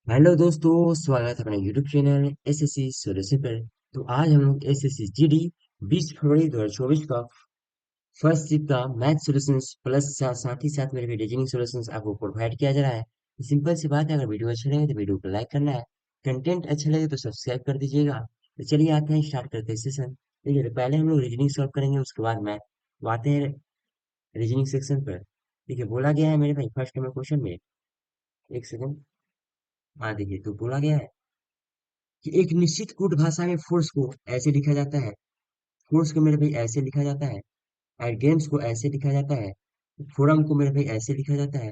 Hello दोस्तों, स्वागत है अपने यूट्यूब चैनल एसएससी सॉल्यूशन पर। तो आज हम लोग एसएससी जीडी 20 फरवरी 2024 का फर्स्ट शिफ्ट का मैथ सॉल्यूशंस प्लस साथ ही साथ मेरे रीजनिंग सॉल्यूशंस आपको प्रोवाइड किया जा रहा है। तो सिंपल सी बात है, अगर वीडियो अच्छा लगे तो वीडियो को लाइक करना है, कंटेंट अच्छा लगे तो सब्सक्राइब कर दीजिएगा। तो चलिए आते हैं, स्टार्ट करते हैं सेशन। देखिए, तो पहले हम लोग रीजनिंग सॉल्व करेंगे, उसके बाद मैथ। तो आते हैं रीजनिंग सेक्शन पर। देखिए, बोला गया है मेरे भाई फर्स्ट नंबर क्वेश्चन में। एक सेकंड। हाँ, देखिए, तो बोला गया है कि एक निश्चित कूट भाषा में फोर्स को ऐसे लिखा जाता है। फोर्स को मेरे भाई ऐसे लिखा जाता है। गेम्स को ऐसे लिखा जाता है। फोरम को मेरे भाई ऐसे लिखा जाता है।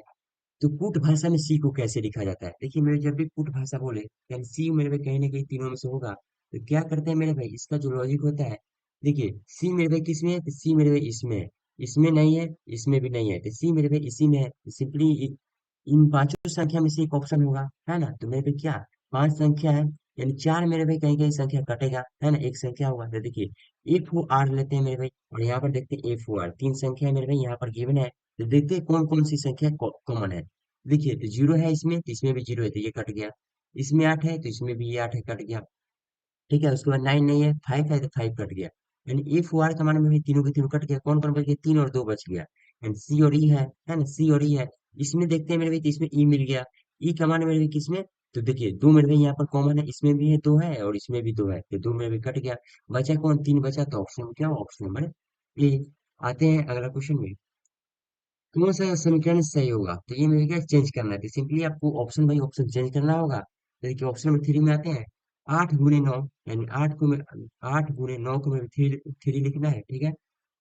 तो कूट भाषा में सी को कैसे लिखा जाता है? देखिए, मेरे जब भी कूट भाषा बोले यानी सी मेरे भाई कहीं ना कहीं तीनों में से होगा। तो क्या करते हैं मेरे भाई, इसका जो लॉजिक होता है। देखिए, सी मेरे भाई किस में है? तो सी मेरे भाई इसमें है। इसमें नहीं है, इसमें भी नहीं है, तो सी मेरे भाई इसी में है। सिंपली इन पांचों संख्या में से एक ऑप्शन होगा, है ना? तो मेरे पे क्या, पांच संख्या है, यानी चार मेरे भाई कहीं कहीं संख्या कटेगा, है ना? एक संख्या होगा। तो देखिए, एफ ओ आर लेते हैं मेरे भाई, और यहाँ पर देखते हैं एफ ओ आर, तीन संख्या है मेरे भाई यहाँ पर गिवन है। तो देखते हैं कौन कौन सी संख्या कॉमन है। देखिए, तो जीरो है इसमें, तो इसमें भी जीरो है, तो ये कट गया। इसमें आठ है, तो इसमें भी ये आठ है, कट गया। ठीक है, उसके बाद नाइन नहीं है, फाइव है, तो फाइव कट गया। यानी एफ ओ आर का मान में भी तीनों के तीनों कट गया। कौन कौन बच गया? तीन और दो बच गया। एंड सी और ई है ना? सी और ई है। इसमें देखते हैं मेरे भाई, तो इसमें ई मिल गया। ई का मान मेरे भाई किसमें? तो देखिए, दो मेरे भाई यहाँ पर कॉमन है, इसमें भी है, दो है, और इसमें भी दो है, तो दो मेरे भाई कट गया। बचा कौन? तीन बचा, तो ऑप्शन क्या? Option number A. आते हैं अगला क्वेश्चन में। कौन सा समीकरण सही होगा? तो ये मेरे क्या चेंज करना है, तो सिंपली आपको ऑप्शन बाई ऑप्शन चेंज करना होगा। तो देखिए, ऑप्शन नंबर थ्री में आते हैं। आठ गुणे नौ, यानी आठ गुणे नौ को मेरे थ्री थ्री लिखना है, ठीक है।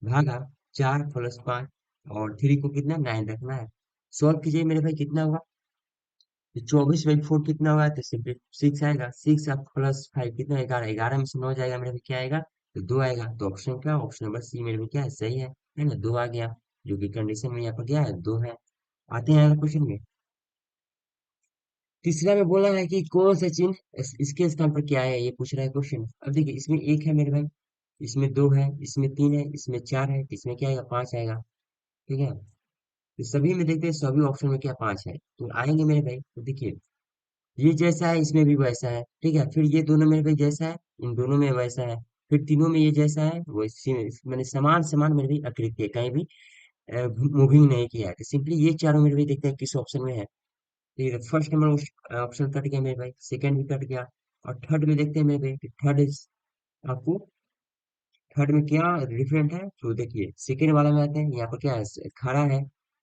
भागा चार प्लस पाँच, और थ्री को कितना, नाइन रखना है। सॉल्व कीजिए मेरे भाई, कितना होगा? तो चौबीस बाई फोर कितना होगा? तो सिंपली सिक्स आएगा। सिक्स आप प्लस फाइव कितना, ग्यारह। ग्यारह में से नौ जाएगा मेरे भाई, क्या आएगा? तो दो आएगा। तो ऑप्शन क्या? ऑप्शन नंबर सी मेरे भाई क्या है, सही है ना? दो आ गया, जो कि कंडीशन में यहाँ पर क्या है, दो है। आते हैं अगले क्वेश्चन में। तीसरा में बोला है कि कौन सा चिन्ह इसके स्थान पर क्या है, ये पूछ रहा है क्वेश्चन। अब देखिए, इसमें एक है मेरे भाई, इसमें दो है, इसमें तीन है, इसमें चार है, तो इसमें क्या आएगा? पांच आएगा। ठीक है, तो सभी में देखते हैं, सभी ऑप्शन में क्या पांच है, तो आएंगे मेरे भाई। तो देखिए, ये जैसा है इसमें भी वैसा है, ठीक है। फिर ये दोनों मेरे भाई जैसा है, इन दोनों में वैसा है। फिर तीनों में ये जैसा है, वो इसी में मैंने समान समान मेरे भाई आकृति है, कहीं भी मूविंग नहीं किया है। तो सिंपली ये चारों मेरे भाई देखते हैं किस ऑप्शन में है। ठीक है, फर्स्ट नंबर ऑप्शन कट गया मेरे भाई, सेकंड भी कट गया। और थर्ड में देखते हैं मेरे भाई कि थर्ड आपको थर्ड में क्या डिफरेंट है। तो देखिए, सेकंड वाला में आते हैं, यहाँ पर क्या है, खड़ा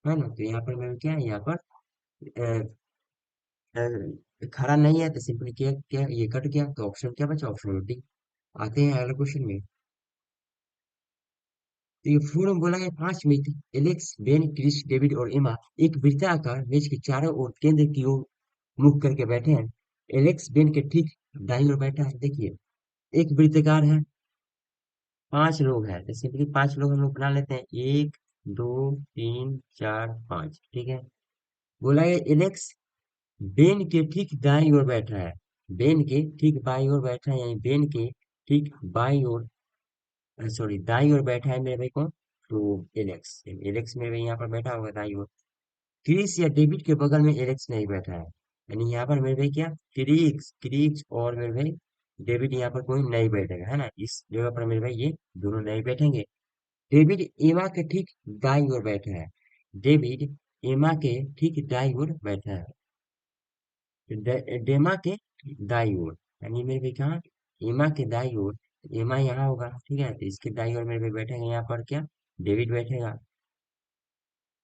है ना? तो यहाँ पर मेरे क्या है, यहाँ पर खड़ा नहीं है, तो सिंपली क्या क्या ये कट गया। तो ऑप्शन क्या बचा? Option D. आते हैं अगले क्वेश्चन में। तो ये फोरम बोला गया पांच मित्र, एलेक्स, बेन, क्रिस, डेविड और एमा, एक वृत्ताकार मेज के चारों ओर केंद्र की ओर मुख करके बैठे हैं। एलेक्स बेन के ठीक दाईं ओर बैठा है। देखिए, एक वृत्ताकार है, पांच लोग हैं, तो सिंपली पांच लोग हम लोग बना लेते हैं। एक, दो, तीन, चार, पांच, ठीक है। बोला है एलेक्स बेन के ठीक दाईं ओर बैठा है। बेन के ठीक बाईं ओर बैठा है, यानी बेन के ठीक बाईं ओर, सॉरी दाईं ओर बैठा है मेरे भाई कौन? तो एलेक्स। एलेक्स मेरे भाई यहाँ पर बैठा होगा दाईं ओर। क्रिस या डेविड के बगल में एलेक्स नहीं बैठा है, यानी यहाँ पर मेरे भाई क्या, क्रिस क्रिस और मेरे भाई डेविड यहाँ पर कोई नहीं बैठेगा, है ना? इस जगह पर मेरे भाई ये दोनों नहीं बैठेंगे। डेविड एमा के ठीक दाईं ओर बैठा है। डेविड एमा के ठीक दाईं ओर बैठा है। डेमा के दाईं ओर, यानी मेरे भाई कहाँ, एमा के दाईं ओर। एमा यहाँ होगा, ठीक है, तो इसके दाईं ओर मेरे भाई बैठेगा यहाँ पर क्या, डेविड बैठेगा।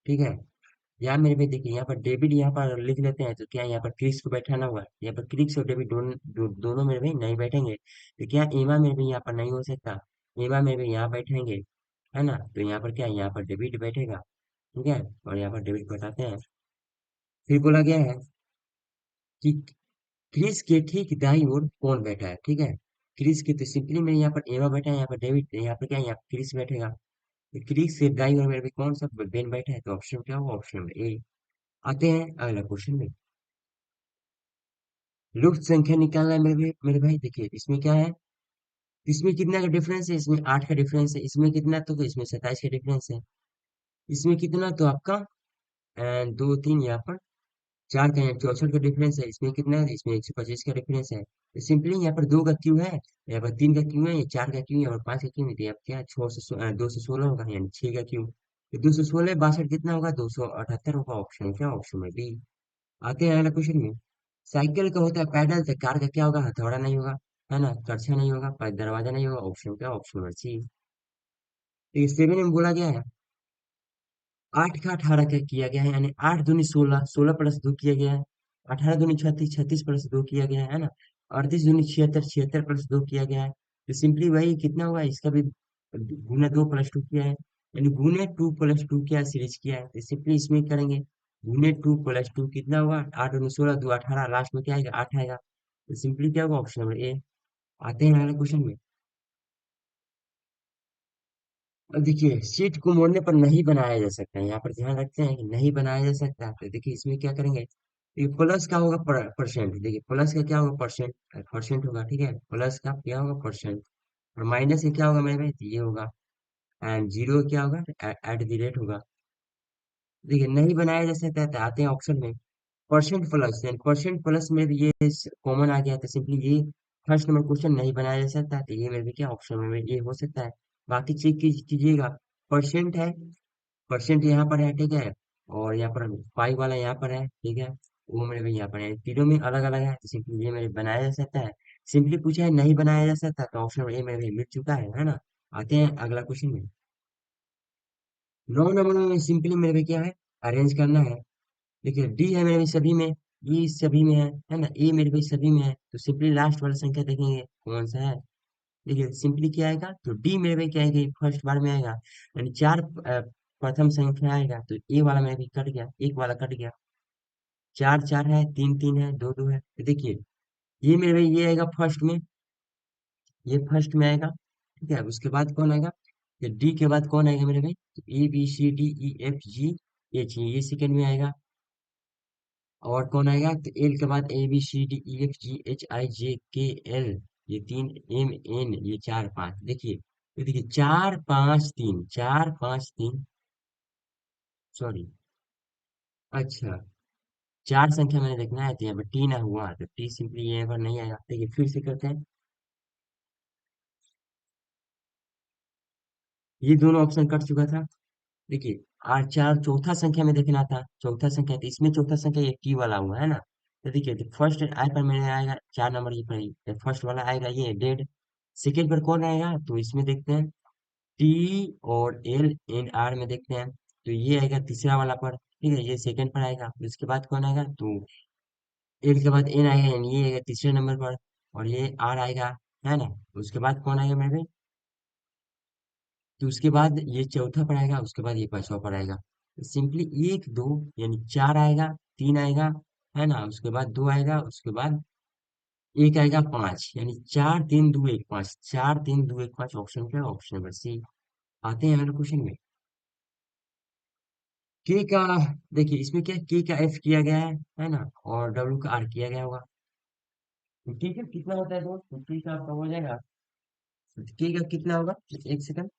ठीक है, यहाँ मेरे भाई देखिए, यहाँ पर डेविड यहाँ पर लिख लेते हैं, तो क्या यहाँ पर क्रिस को बैठाना हुआ, यहाँ पर क्रिस और डेविड दोनों मेरे भाई नहीं बैठेंगे। तो क्या एमा मेरे भाई यहाँ पर नहीं हो सकता, एमा मेरे भाई यहाँ बैठेंगे, है ना? तो यहाँ पर क्या, यहाँ पर डेविड बैठेगा। ठीक है, और यहाँ पर डेविड बताते हैं। फिर बोला गया है कि क्रिस के ठीक दाईं ओर कौन बैठा है, ठीक है। क्रिस के, तो सिंपली मेरे यहाँ पर एमा बैठा है, यहाँ पर डेविड, यहाँ पर क्या है, यहाँ पर क्रिस बैठेगा। तो क्रिस के दाईं ओर मेरे भाई कौन सा बेन बैठा है, तो ऑप्शन क्या होगा? Option number A. आते हैं अगला क्वेश्चन में। लुप्त संख्या निकालना है मेरे भाई। देखिए, इसमें क्या है, इसमें कितना का डिफरेंस है, इसमें आठ का डिफरेंस है, इसमें कितना, तो इसमें सत्ताईस का डिफरेंस है। इसमें कितना, तो आपका दो तीन यहाँ पर चार का यहाँ 64 का डिफरेंस है, इसमें कितना है, इसमें 125 का डिफरेंस है। तो सिंपली यहाँ पर दो का क्यू है, यहाँ पर तीन का क्यू है, ये चार का क्यू है और पांच का क्यू है, तो यहाँ पर क्या छह से 216 होगा, यानी छह का क्यू। तो 216 62 कितना होगा, 278 होगा। ऑप्शन क्या, ऑप्शन में बी। आते हैं अगला क्वेश्चन में। साइकिल का होता है पैडल, तो कार का क्या होगा, हथौड़ा नहीं होगा, है ना, करछा नहीं होगा, पर दरवाजा नहीं होगा। ऑप्शन क्या, ऑप्शन नंबर सी। तो ये सेवन में बोला गया है, आठ का 18 का किया गया है, यानी आठ दूनी 16, 16 प्लस दो किया गया है। 18 दूनी 36, 36 प्लस दो किया गया है ना। 38 दूनी 76, 76 प्लस दो किया गया है। तो सिंपली वही कितना हुआ, इसका भी गुना दो प्लस टू किया है, यानी गुने टू प्लस टू किया सीरीज किया है। तो सिंपली इसमें करेंगे, गुने टू प्लस टू कितना हुआ, आठ दूनी 16, दो 18, लास्ट में क्या आएगा, आठ आएगा। तो सिंपली क्या होगा, ऑप्शन नंबर ए। आते हैं अगले क्वेश्चन में। अब देखिए, सीट को मोड़ने पर नहीं बनाया जा सकता है, यहाँ पर ध्यान रखते हैं कि नहीं बनाया जा सकता। तो देखिए इसमें क्या करेंगे, ये प्लस का होगा परसेंट, देखिए प्लस का क्या होगा, परसेंट, परसेंट होगा, ठीक है, प्लस का क्या होगा, परसेंट। और माइनस का क्या होगा मेरे भाई, तो ये होगा। एंड जीरो क्या होगा, एट द रेट होगा। देखिए नहीं बनाया जा सकता है, तो आते हैं ऑप्शन में। परसेंट प्लस, यानी परसेंट प्लस में भी ये कॉमन आ गया, तो सिंपली ये फर्स्ट नंबर क्वेश्चन नहीं बनाया जा सकता, तो ये में भी क्या, ऑप्शन में ये हो सकता है। बाकी चेक कीजिएगा, परसेंट है, परसेंट यहाँ पर है, ठीक है, और यहाँ पर फाइव वाला यहाँ पर है, ठीक है, वो मेरे भी यहाँ पर है, तीनों में अलग अलग है, तो सिंपली ये मेरे बनाया जा सकता है। सिंपली पूछा है नहीं बनाया जा सकता, तो ऑप्शन ए मेरे भी मिल चुका है ना। आते हैं अगला क्वेश्चन में। नौ नंबर में सिंपली मेरे भी क्या है, अरेंज करना है। देखिए डी है मेरे भी सभी में, ई सभी में है ना, ए मेरे भी सभी में है, तो सिंपली लास्ट वाला संख्या देखेंगे कौन सा है। देखिए सिंपली क्या आएगा, तो डी मेरे में क्या आएगा, फर्स्ट बार में आएगा, यानी चार प्रथम संख्या आएगा, तो ए वाला मेरे भी कट गया, एक वाला कट गया। चार चार है, तीन तीन है, दो दो है, तो देखिए ये मेरे भाई ये आएगा फर्स्ट में, ये फर्स्ट में आएगा, ठीक है। उसके बाद कौन आएगा, ये डी के बाद कौन आएगा मेरे भाई, तो A B C D E F G H, ये सेकंड में आएगा। और कौन आएगा, तो एल के बाद A B C D E F G H I J K L, ये तीन, एम एन, ये चार पांच, देखिए ये देखिए चार पांच तीन, चार पांच तीन, सॉरी, अच्छा, चार संख्या मैंने देखना है, तो यहाँ पर टी ना हुआ, तो टी सिंपली यहाँ पर नहीं आएगा। देखिए फिर से करते हैं, ये दोनों ऑप्शन कट चुका था। देखिए आठ चार चौथा संख्या में देखना था, चौथा संख्या, तो इसमें चौथा संख्या ये टी वाला हुआ है ना। तो देखिए तो फर्स्ट आई पर मेरे आएगा चार नंबर की पर, तो फर्स्ट वाला आएगा ये डेड। सेकेंड पर कौन आएगा, तो इसमें देखते हैं टी और एल एन आर में देखते हैं, तो ये आएगा तीसरा वाला पर, ठीक है, ये सेकंड पर आएगा। उसके बाद कौन आएगा, तो एल के बाद एन आएगा, यानी ये आएगा तीसरे नंबर पर, और ये आर आएगा, है ना। उसके बाद कौन आएगा मेरे, तो उसके बाद ये चौथा पर आएगा, उसके बाद ये पांचवा पर आएगा। सिंपली एक दो, यानी चार आएगा, तीन आएगा, है ना, उसके बाद दो आएगा, उसके बाद एक आएगा, पांच, यानी चार तीन दो एक पांच, चार तीन दो एक पांच। ऑप्शन क्या, ऑप्शन नंबर सी। आते हैं अगले क्वेश्चन में। के का, देखिए इसमें क्या, के का एफ किया गया है ना, और डब्ल्यू का आर किया गया होगा। तो के का कितना होता है दोस्त, तो के का आपका हो जाएगा, के का कितना होगा, एक सेकंड,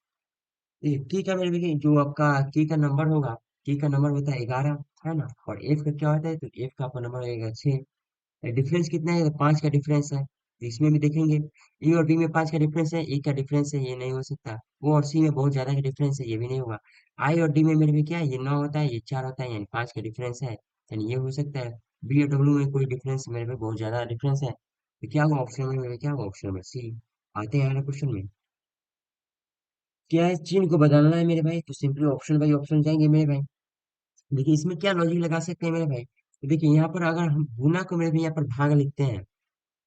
की का मेरे देखिए जो आपका की का नंबर होगा, की का नंबर होता है 11, है ना, और एफ का क्या होता है, तो एफ का आपका नंबर रहेगा 6। डिफरेंस कितना है, तो 5 का डिफरेंस है, तो इसमें भी देखेंगे ई और बी में 5 का डिफरेंस है, ए का डिफरेंस है, ये नहीं हो सकता। ओ और सी में बहुत ज्यादा का डिफरेंस है, ये भी नहीं होगा। आई और डी में मेरे भी क्या है, ये 9 होता है, ये 4 होता है, यानी 5 का डिफरेंस है, यानी ये हो सकता है। बी और डब्ल्यू में कोई डिफरेंस मेरे में बहुत ज्यादा डिफरेंस है, तो क्या होगा ऑप्शन में, मेरे क्या होगा ऑप्शन नंबर सी। आते हैं अगले क्वेश्चन में। क्या है, चिन्ह को बदलना है मेरे भाई, तो सिंपली ऑप्शन बाई ऑप्शन जाएंगे मेरे भाई। देखिए इसमें क्या लॉजिक लगा सकते हैं मेरे भाई, तो देखिए यहाँ पर अगर हम गुना को मेरे भाई यहाँ पर भाग लिखते हैं,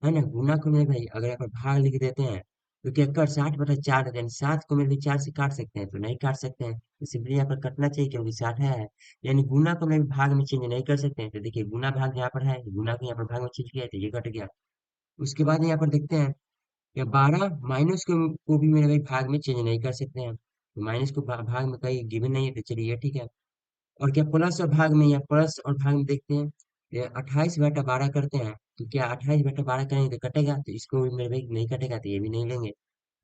है ना, गुना को मेरे भाई अगर यहाँ पर भाग लिख देते हैं, तो क्या कर 60/4 देते हैं, सात को मेरे भाई चार से काट सकते हैं, तो नहीं काट सकते हैं, तो सिंपली यहाँ पर कटना चाहिए क्योंकि 60 है। यानी गुना को मेरे भाग में चेंज नहीं कर सकते हैं, तो देखिए गुना भाग यहाँ पर है, गुना को यहाँ पर भाग में चेंज किया है, तो ये कट गया। उसके बाद यहाँ पर देखते हैं, या 12 माइनस को भी मेरे भाई भाग में चेंज नहीं कर सकते हैं, तो माइनस को भाग में कहीं गिवन नहीं है, तो चलिए ये ठीक है। और क्या प्लस और भाग में, या प्लस और भाग में देखते हैं, ये 28/12 करते हैं, तो क्या 28/12 करेंगे तो कटेगा, तो इसको भी मेरे भाई नहीं कटेगा, तो ये भी नहीं लेंगे।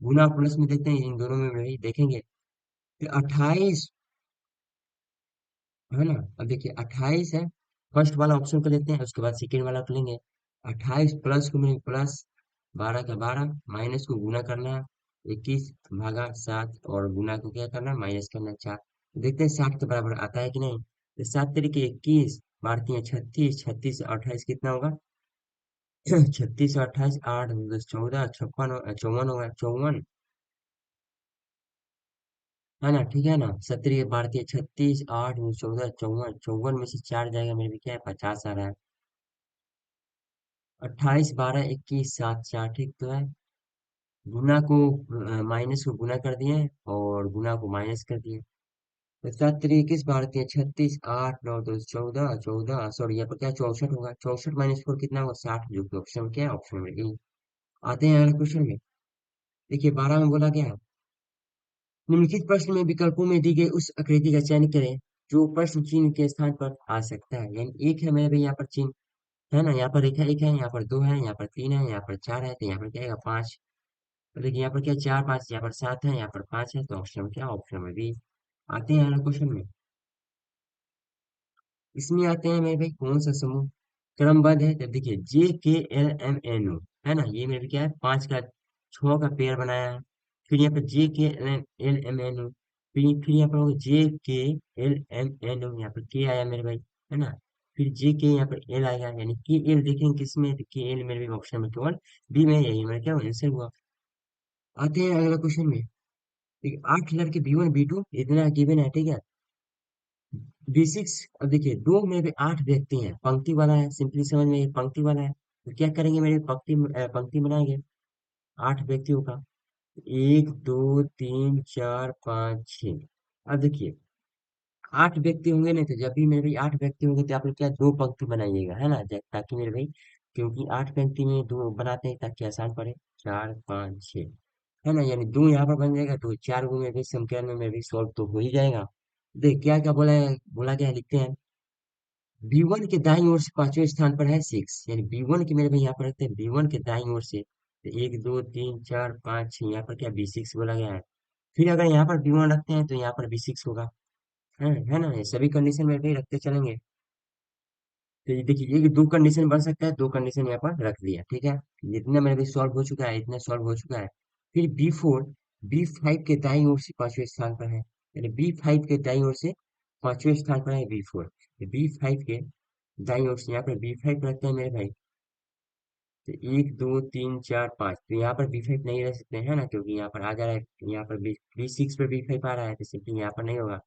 गुना और प्लस में देखते हैं, इन दोनों में मेरे भाई देखेंगे, तो 28, है ना, अब देखिए 28 है, फर्स्ट वाला ऑप्शन को लेते हैं, उसके बाद सेकेंड वाला को लेंगे। 28 प्लस को मिलेंगे प्लस 12 का 12, माइनस को गुना करना है 21 भागा 7, और गुना को क्या करना है, माइनस करना है 4। देखते हैं 60 के बराबर आता है कि नहीं। तो 7 तरीके 21, बारती है 36, 36 से 28 कितना होगा? 36 और 28, 8 10 14, 56 54 होगा, 54, है ना? ठीक है ना? 70 भारतीय 36, 8 14, 54, 54 में से 4 जाएगा मेरे भी क्या है, 50 आ रहा है। 28 12 21 7 4, ठीक तो है। गुना को माइनस को गुना कर दिए, और गुना को माइनस कर दिए। तो 7 3 21 भारतीय 36, 8 9 10 14, 14 सॉरी यहाँ पर क्या 64 होगा, 64 माइनस 4 कितना होगा, 60, जो कि ऑप्शन में क्या है, ऑप्शन में ए। आते हैं अगले क्वेश्चन में। देखिए 12 में बोला गया है, निम्नलिखित प्रश्न में विकल्पों में दी गई उस आकृति का चयन करें जो प्रश्न चिन्ह के स्थान पर आ सकता है। यानी एक है मेरे भाई यहाँ पर चिन्ह, है ना? यहाँ पर एक है, यहाँ पर दो है, यहाँ पर तीन है, यहाँ पर चार है, तो यहाँ पर क्या आएगा, पांच। तो देखिए यहाँ पर क्या चार पांच, यहाँ पर सात है, यहाँ पर पांच है, तो ऑप्शन में क्या, ऑप्शन में बी। आते हैं अगले क्वेश्चन में। इसमें आते हैं मेरे भाई कौन सा समूह क्रमबद्ध है, तो देखिए जे K L M N O, है ना? ये मेरे क्या है, पांच का छह का पेयर बनाया है। फिर यहाँ पे जे K L M N O, फिर यहाँ पर होगा जे K L M N O, यहाँ पर के आया मेरे भाई, है ना? फिर जे के यहाँ पर एल आएगा, यानी के एल देखेंगे किसमें, तो के एल मेरे भाई ऑप्शन में केवल बी में, यही मेरा क्या आंसर हुआ। आते हैं अगला क्वेश्चन में। देखिए 8 लड़के बी वन बी टू इतना गिवन है, ठीक है। B6, अब देखिए दो में भी 8 व्यक्ति हैं, पंक्ति वाला है, सिंपली समझ में, ये पंक्ति वाला है, तो क्या करेंगे मेरे पंक्ति पंक्ति बनाएंगे 8 व्यक्तियों का। एक दो तीन चार पाँच छः। अब देखिए 8 व्यक्ति होंगे नहीं, तो जब भी मेरे भाई 8 व्यक्ति होंगे तो आप लोग क्या दो पंक्ति बनाइएगा, है ना? ताकि मेरे भाई, क्योंकि 8 पंक्ति में दो बनाते हैं ताकि आसान पड़े। चार पाँच छः, है ना? यानी दो यहाँ पर बन जाएगा, तो चार गो में भी समीकरण में मेरे भी सॉल्व तो हो ही जाएगा। देख क्या क्या बोला है, बोला गया है, लिखते हैं। B1 के दाईं ओर से पांचवें स्थान पर है 6, यानी B1 के मेरे भाई यहाँ पर रखते हैं, B1 के दाईं ओर से तो एक दो तीन चार पाँच छह, यहाँ पर क्या B6 बोला गया है। फिर अगर यहाँ पर B1 रखते हैं तो यहाँ पर B6 होगा, है ना? ये सभी कंडीशन में भी रखते चलेंगे। तो ये देखिए ये दो कंडीशन बन सकता है, दो कंडीशन यहाँ पर रख दिया, ठीक है। जितना मेरे भी सॉल्व हो चुका है, इतना सॉल्व हो चुका है। फिर B4, B5 के दाईं ओर से पांचवें स्थान पर है, यानी B5 के दाईं ओर से पांचवें स्थान पर है B4। B5 के दाईं ओर से यहाँ पर B5 रखते हैं मेरे भाई, तो एक दो तीन चार पाँच, तो यहाँ पर B5 नहीं रह सकते हैं ना, क्योंकि यहाँ पर आ जा रहा है, यहाँ पर B6 पे B5 आ रहा है, तो सिंपली यहाँ पर नहीं होगा।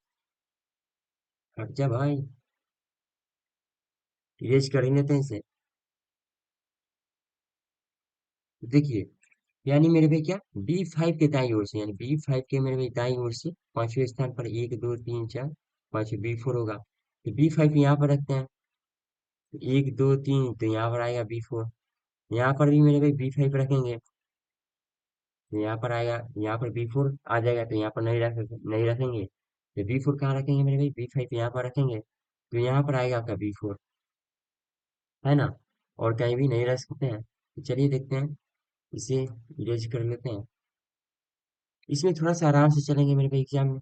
हट जा भाई, इरेज कर ही लेते हैं इसे। देखिए यानी मेरे भाई क्या, B5 के दाईं ओर से, यानी B5 के मेरे भाई दाईं ओर से पांचवें स्थान पर एक दो तीन चार पांच, B4 होगा, तो B5 यहाँ पर रखते हैं, तो एक दो तीन, तो यहाँ पर आएगा B4। यहाँ पर भी मेरे भाई B5 रखेंगे, तो यहाँ पर आएगा, यहाँ पर B4 आ जाएगा, तो यहाँ पर नहीं रखेंगे, तो B4 कहाँ रखेंगे मेरे भाई, B5 यहाँ पर रखेंगे, तो यहाँ पर आएगा आपका B4, है ना? और कहीं भी नहीं रख सकते हैं, तो चलिए देखते हैं, इसे इरेज कर लेते हैं। इसमें थोड़ा सा आराम से चलेंगे मेरे भाई एग्जाम में।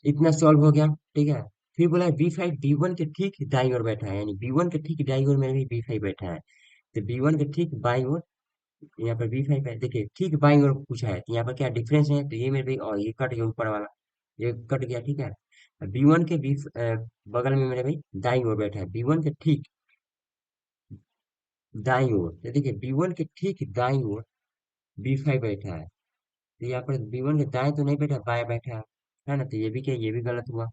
इतना सॉल्व हो गया, ठीक है। फिर बोला B5 B1 के ठीक दाईं ओर बैठा है, यानी B1 के ठीक दाईं ओर मेरे भी B5 बैठा है, तो B1 के ठीक बाईं ओर यहाँ पर B5 है। देखिए ठीक बाईं ओर पूछा है, तो यहाँ पर क्या डिफरेंस है, तो ये मेरे भाई, और ये कट गया ऊपर वाला, ये कट गया, ठीक है। B1 के बगल में मेरे भाई दाईं ओर बैठा है, B1 के ठीक दाईं ओर, तो देखिए B1 के ठीक दाईं ओर B5 बैठा है, तो यहाँ पर B1 के दाएं तो नहीं बैठा, बाएं बैठा है ना? तो ये भी क्या, ये भी गलत हुआ।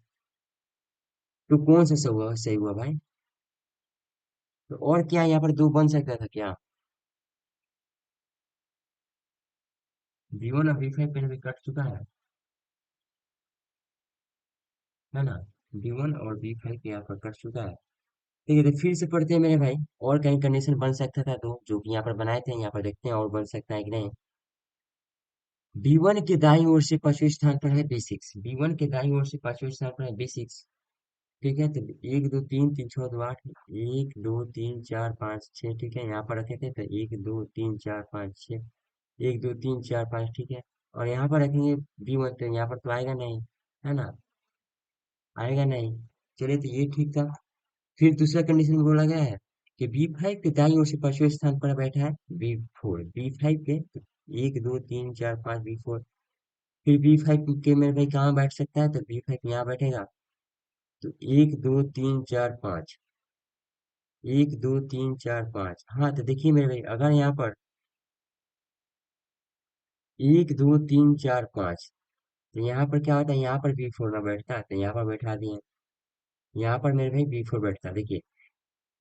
तो कौन सा सही हुआ भाई? तो और क्या यहाँ पर दो बन सकता था क्या? B1 और B5 पे भी कट चुका है ना? B1 और B5 पे यहाँ पर कट चुका है। ठीक है, तो फिर से पढ़ते हैं मेरे भाई, और कहीं कंडीशन बन सकता था तो, जो कि यहाँ पर बनाए थे, यहाँ पर देखते हैं और बन सकता है कि नहीं। B1 के दाईं ओर से पांचवें स्थान पर है B6, B1 के दाईं ओर से पांचवें स्थान पर है B6, ठीक है। तो एक दो तीन तीन छः दो आठ, एक दो तीन चार पाँच छः, ठीक है, यहाँ पर रखे थे, तो एक दो तीन चार पाँच छः, एक दो तीन चार पाँच, ठीक है। और यहाँ पर रखेंगे B1, तो यहाँ पर तो आएगा नहीं, है ना? आएगा नहीं। चलिए तो ये ठीक था। फिर दूसरा कंडीशन में बोला गया है कि B5 के दाईं ओर से पांचवें स्थान पर बैठा है B4, B5 के तो 1 2 3 4 5 B4। फिर B5 के मेरे भाई कहाँ बैठ सकता है, तो B5 यहाँ बैठेगा। तो 1 2 3 4 5, 1 2 3 4 5। हाँ तो देखिए मेरे भाई, अगर यहाँ पर 1 2 3 4 5, तो यहाँ पर क्या होता है, यहाँ पर B4 ना बैठता है, तो यहाँ पर बैठा दिए। यहाँ पर मेरे भाई B4 बैठता है, देखिए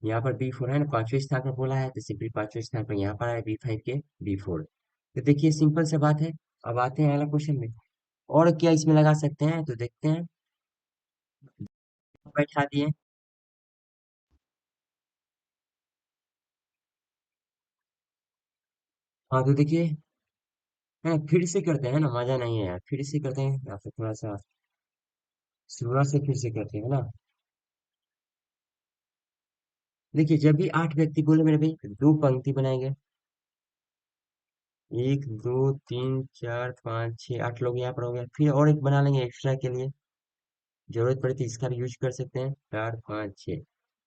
यहाँ पर B4 है ना, पांचवें स्थान पर बोला है, तो सिंपली पांचवें स्थान पर यहाँ पर है B5 के B4। तो देखिए सिंपल सा बात है। अब आते हैं अगला क्वेश्चन में, और क्या इसमें लगा सकते हैं, तो देखते हैं। बैठा दिए। हाँ तो देखिए, है ना, फिर से करते हैं ना, मजा नहीं है यार, फिर से करते हैं या फिर थोड़ा सा शुरुआत से फिर से करते हैं ना। देखिए जब भी 8 व्यक्ति बोले मेरे भाई, दो पंक्ति बनाएंगे। 1 2 3 4 5 6 8 लोग यहाँ पर हो गए, फिर और एक बना लेंगे एक्स्ट्रा के लिए, जरूरत पड़े तो इसका भी यूज कर सकते हैं, 4 5 6।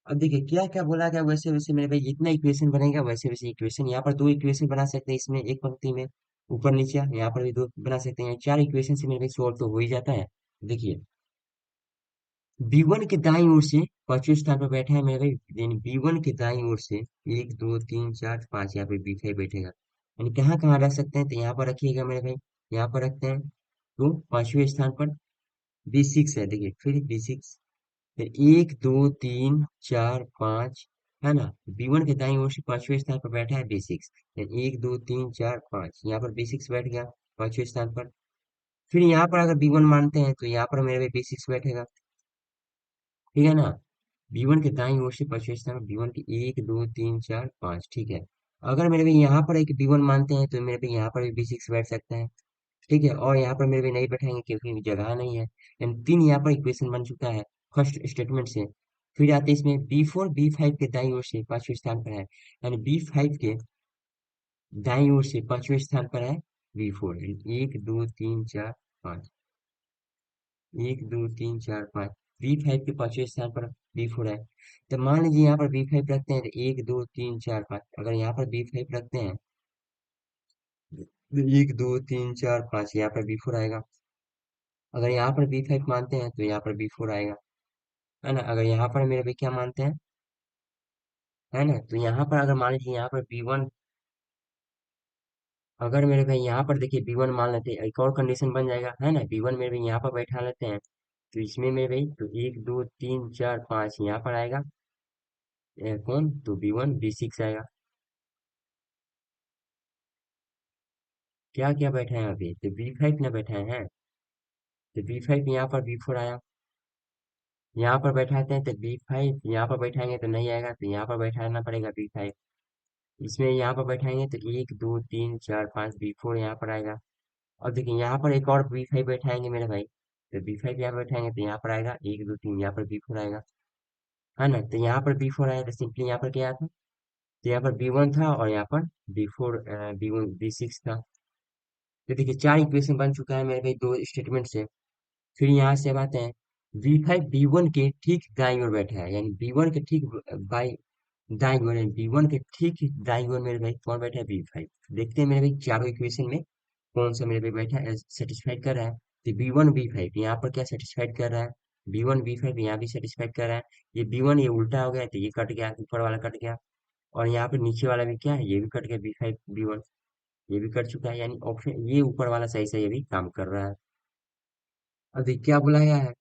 अब देखिए क्या क्या बोला गया, वैसे वैसे मेरे भाई जितना इक्वेशन बनेगा वैसे वैसे इक्वेशन, यहाँ पर दो इक्वेशन बना सकते हैं इसमें एक पंक्ति में, ऊपर नीचे यहाँ पर भी दो बना सकते हैं, चार इक्वेशन से मेरे भाई सॉल्व तो हो ही जाता है। देखिए B1 के दाईं ओर से पांचवें स्थान पर बैठा है मेरे भाई, यानी B1 के दाईं ओर से 1 2 3 4 5, यहाँ पे B5 बैठेगा। यानी कहाँ कहाँ रख सकते हैं, तो यहाँ पर रखिएगा मेरे भाई, यहाँ पर रखते हैं। तो पांचवें स्थान पर B6 है, देखिए फिर B6, फिर 1 2 3 4 5, है ना। B1 के दाईं ओर से पांचवें स्थान पर बैठा है B6, 1 2 3 4 5, यहाँ पर B6 बैठ गया पांचवें स्थान पर। फिर यहाँ पर अगर B1 मानते हैं, तो यहाँ पर मेरे भाई B6 बैठेगा, ठीक है ना। B1 के दाईं ओर से पांचवें स्थान पर B1 की 1 2 3 4 5, ठीक है। अगर मेरे भाई यहाँ पर एक B1 मानते हैं, तो मेरे भाई यहाँ पर भी B6 बैठ सकता है, ठीक है। और यहाँ पर मेरे भी नहीं बैठाएंगे क्योंकि जगह नहीं है, यानी तीन यहाँ पर इक्वेशन बन चुका है फर्स्ट स्टेटमेंट से। फिर आते हैं इसमें B4 B5 के दाईं ओर से पांचवें स्थान पर है, यानी B5 के दाईं ओर से पांचवें स्थान पर है B4, 1 2 3 4 5, 1 2 3 4 5। B5 के पांचवें स्थान पर B4 है, तो मान लीजिए यहाँ पर B5 रखते हैं, तो 1 2 3 4 5, अगर यहाँ पर B5 रखते हैं, 1 2 3 4 5, यहाँ पर B4 आएगा। अगर यहाँ पर B5 मानते हैं, तो यहाँ पर B4 आएगा, है ना। अगर यहाँ पर मेरे भाई क्या मानते हैं, है ना, तो यहाँ पर अगर मान लीजिए यहाँ पर B1, अगर मेरे भाई यहाँ पर देखिए B1 मान लेते हैं, एक और कंडीशन बन जाएगा, है ना। B1 मेरे भाई यहाँ पर बैठा लेते हैं, तो इसमें मेरे भाई तो 1 2 3 4 5 यहाँ पर आएगा, कौन, तो B1 B6 आएगा। क्या क्या बैठा है अभी, तो B5 ना बैठा है, तो B5 यहाँ पर B4 आया। यहाँ पर बैठाते हैं तो B5 यहाँ पर बैठाएंगे तो नहीं आएगा, तो यहाँ पर बैठाना पड़ेगा B5। इसमें यहाँ पर बैठाएंगे तो 1 2 3 4 5 B4 यहाँ पर आएगा। और देखिए यहाँ पर एक और B5 बैठाएंगे मेरे भाई, तो B5 यहाँ पर बैठाएंगे तो यहाँ पर आएगा 1 2 3, यहाँ पर B4 आएगा, है ना। तो यहाँ पर B4 आया, तो सिंपली यहाँ पर क्या था, तो यहाँ पर B1 था और यहाँ पर B4 B6 था। तो देखिए चार इक्वेशन बन चुका है मेरे भाई दो स्टेटमेंट से। फिर यहाँ से अब आते हैं, B5 B1 के ठीक दाईं ओर बैठा है, यानी B1 के ठीक बाई दाईं ओर, यानी B1 के ठीक दाईं ओर मेरे भाई कौन बैठा है, B5। देखते हैं मेरे भाई चारों इक्वेशन में कौन सा मेरे भाई बैठा है, सेटिस्फाइड कर रहा है। तो B1 B5 यहाँ पर क्या सेटिस्फाइड कर रहा है, B1 B5 यहाँ भी सेटिस्फाइड कर रहा है। ये B1 ये उल्टा हो गया, तो ये कट गया, ऊपर वाला कट गया। और यहाँ पे नीचे वाला भी क्या है, ये भी कट गया, B5 B1 ये भी कट चुका है, यानी ऑप्शन ये ऊपर वाला सही से ये भी काम कर रहा है। अब देखिए क्या बोला गया है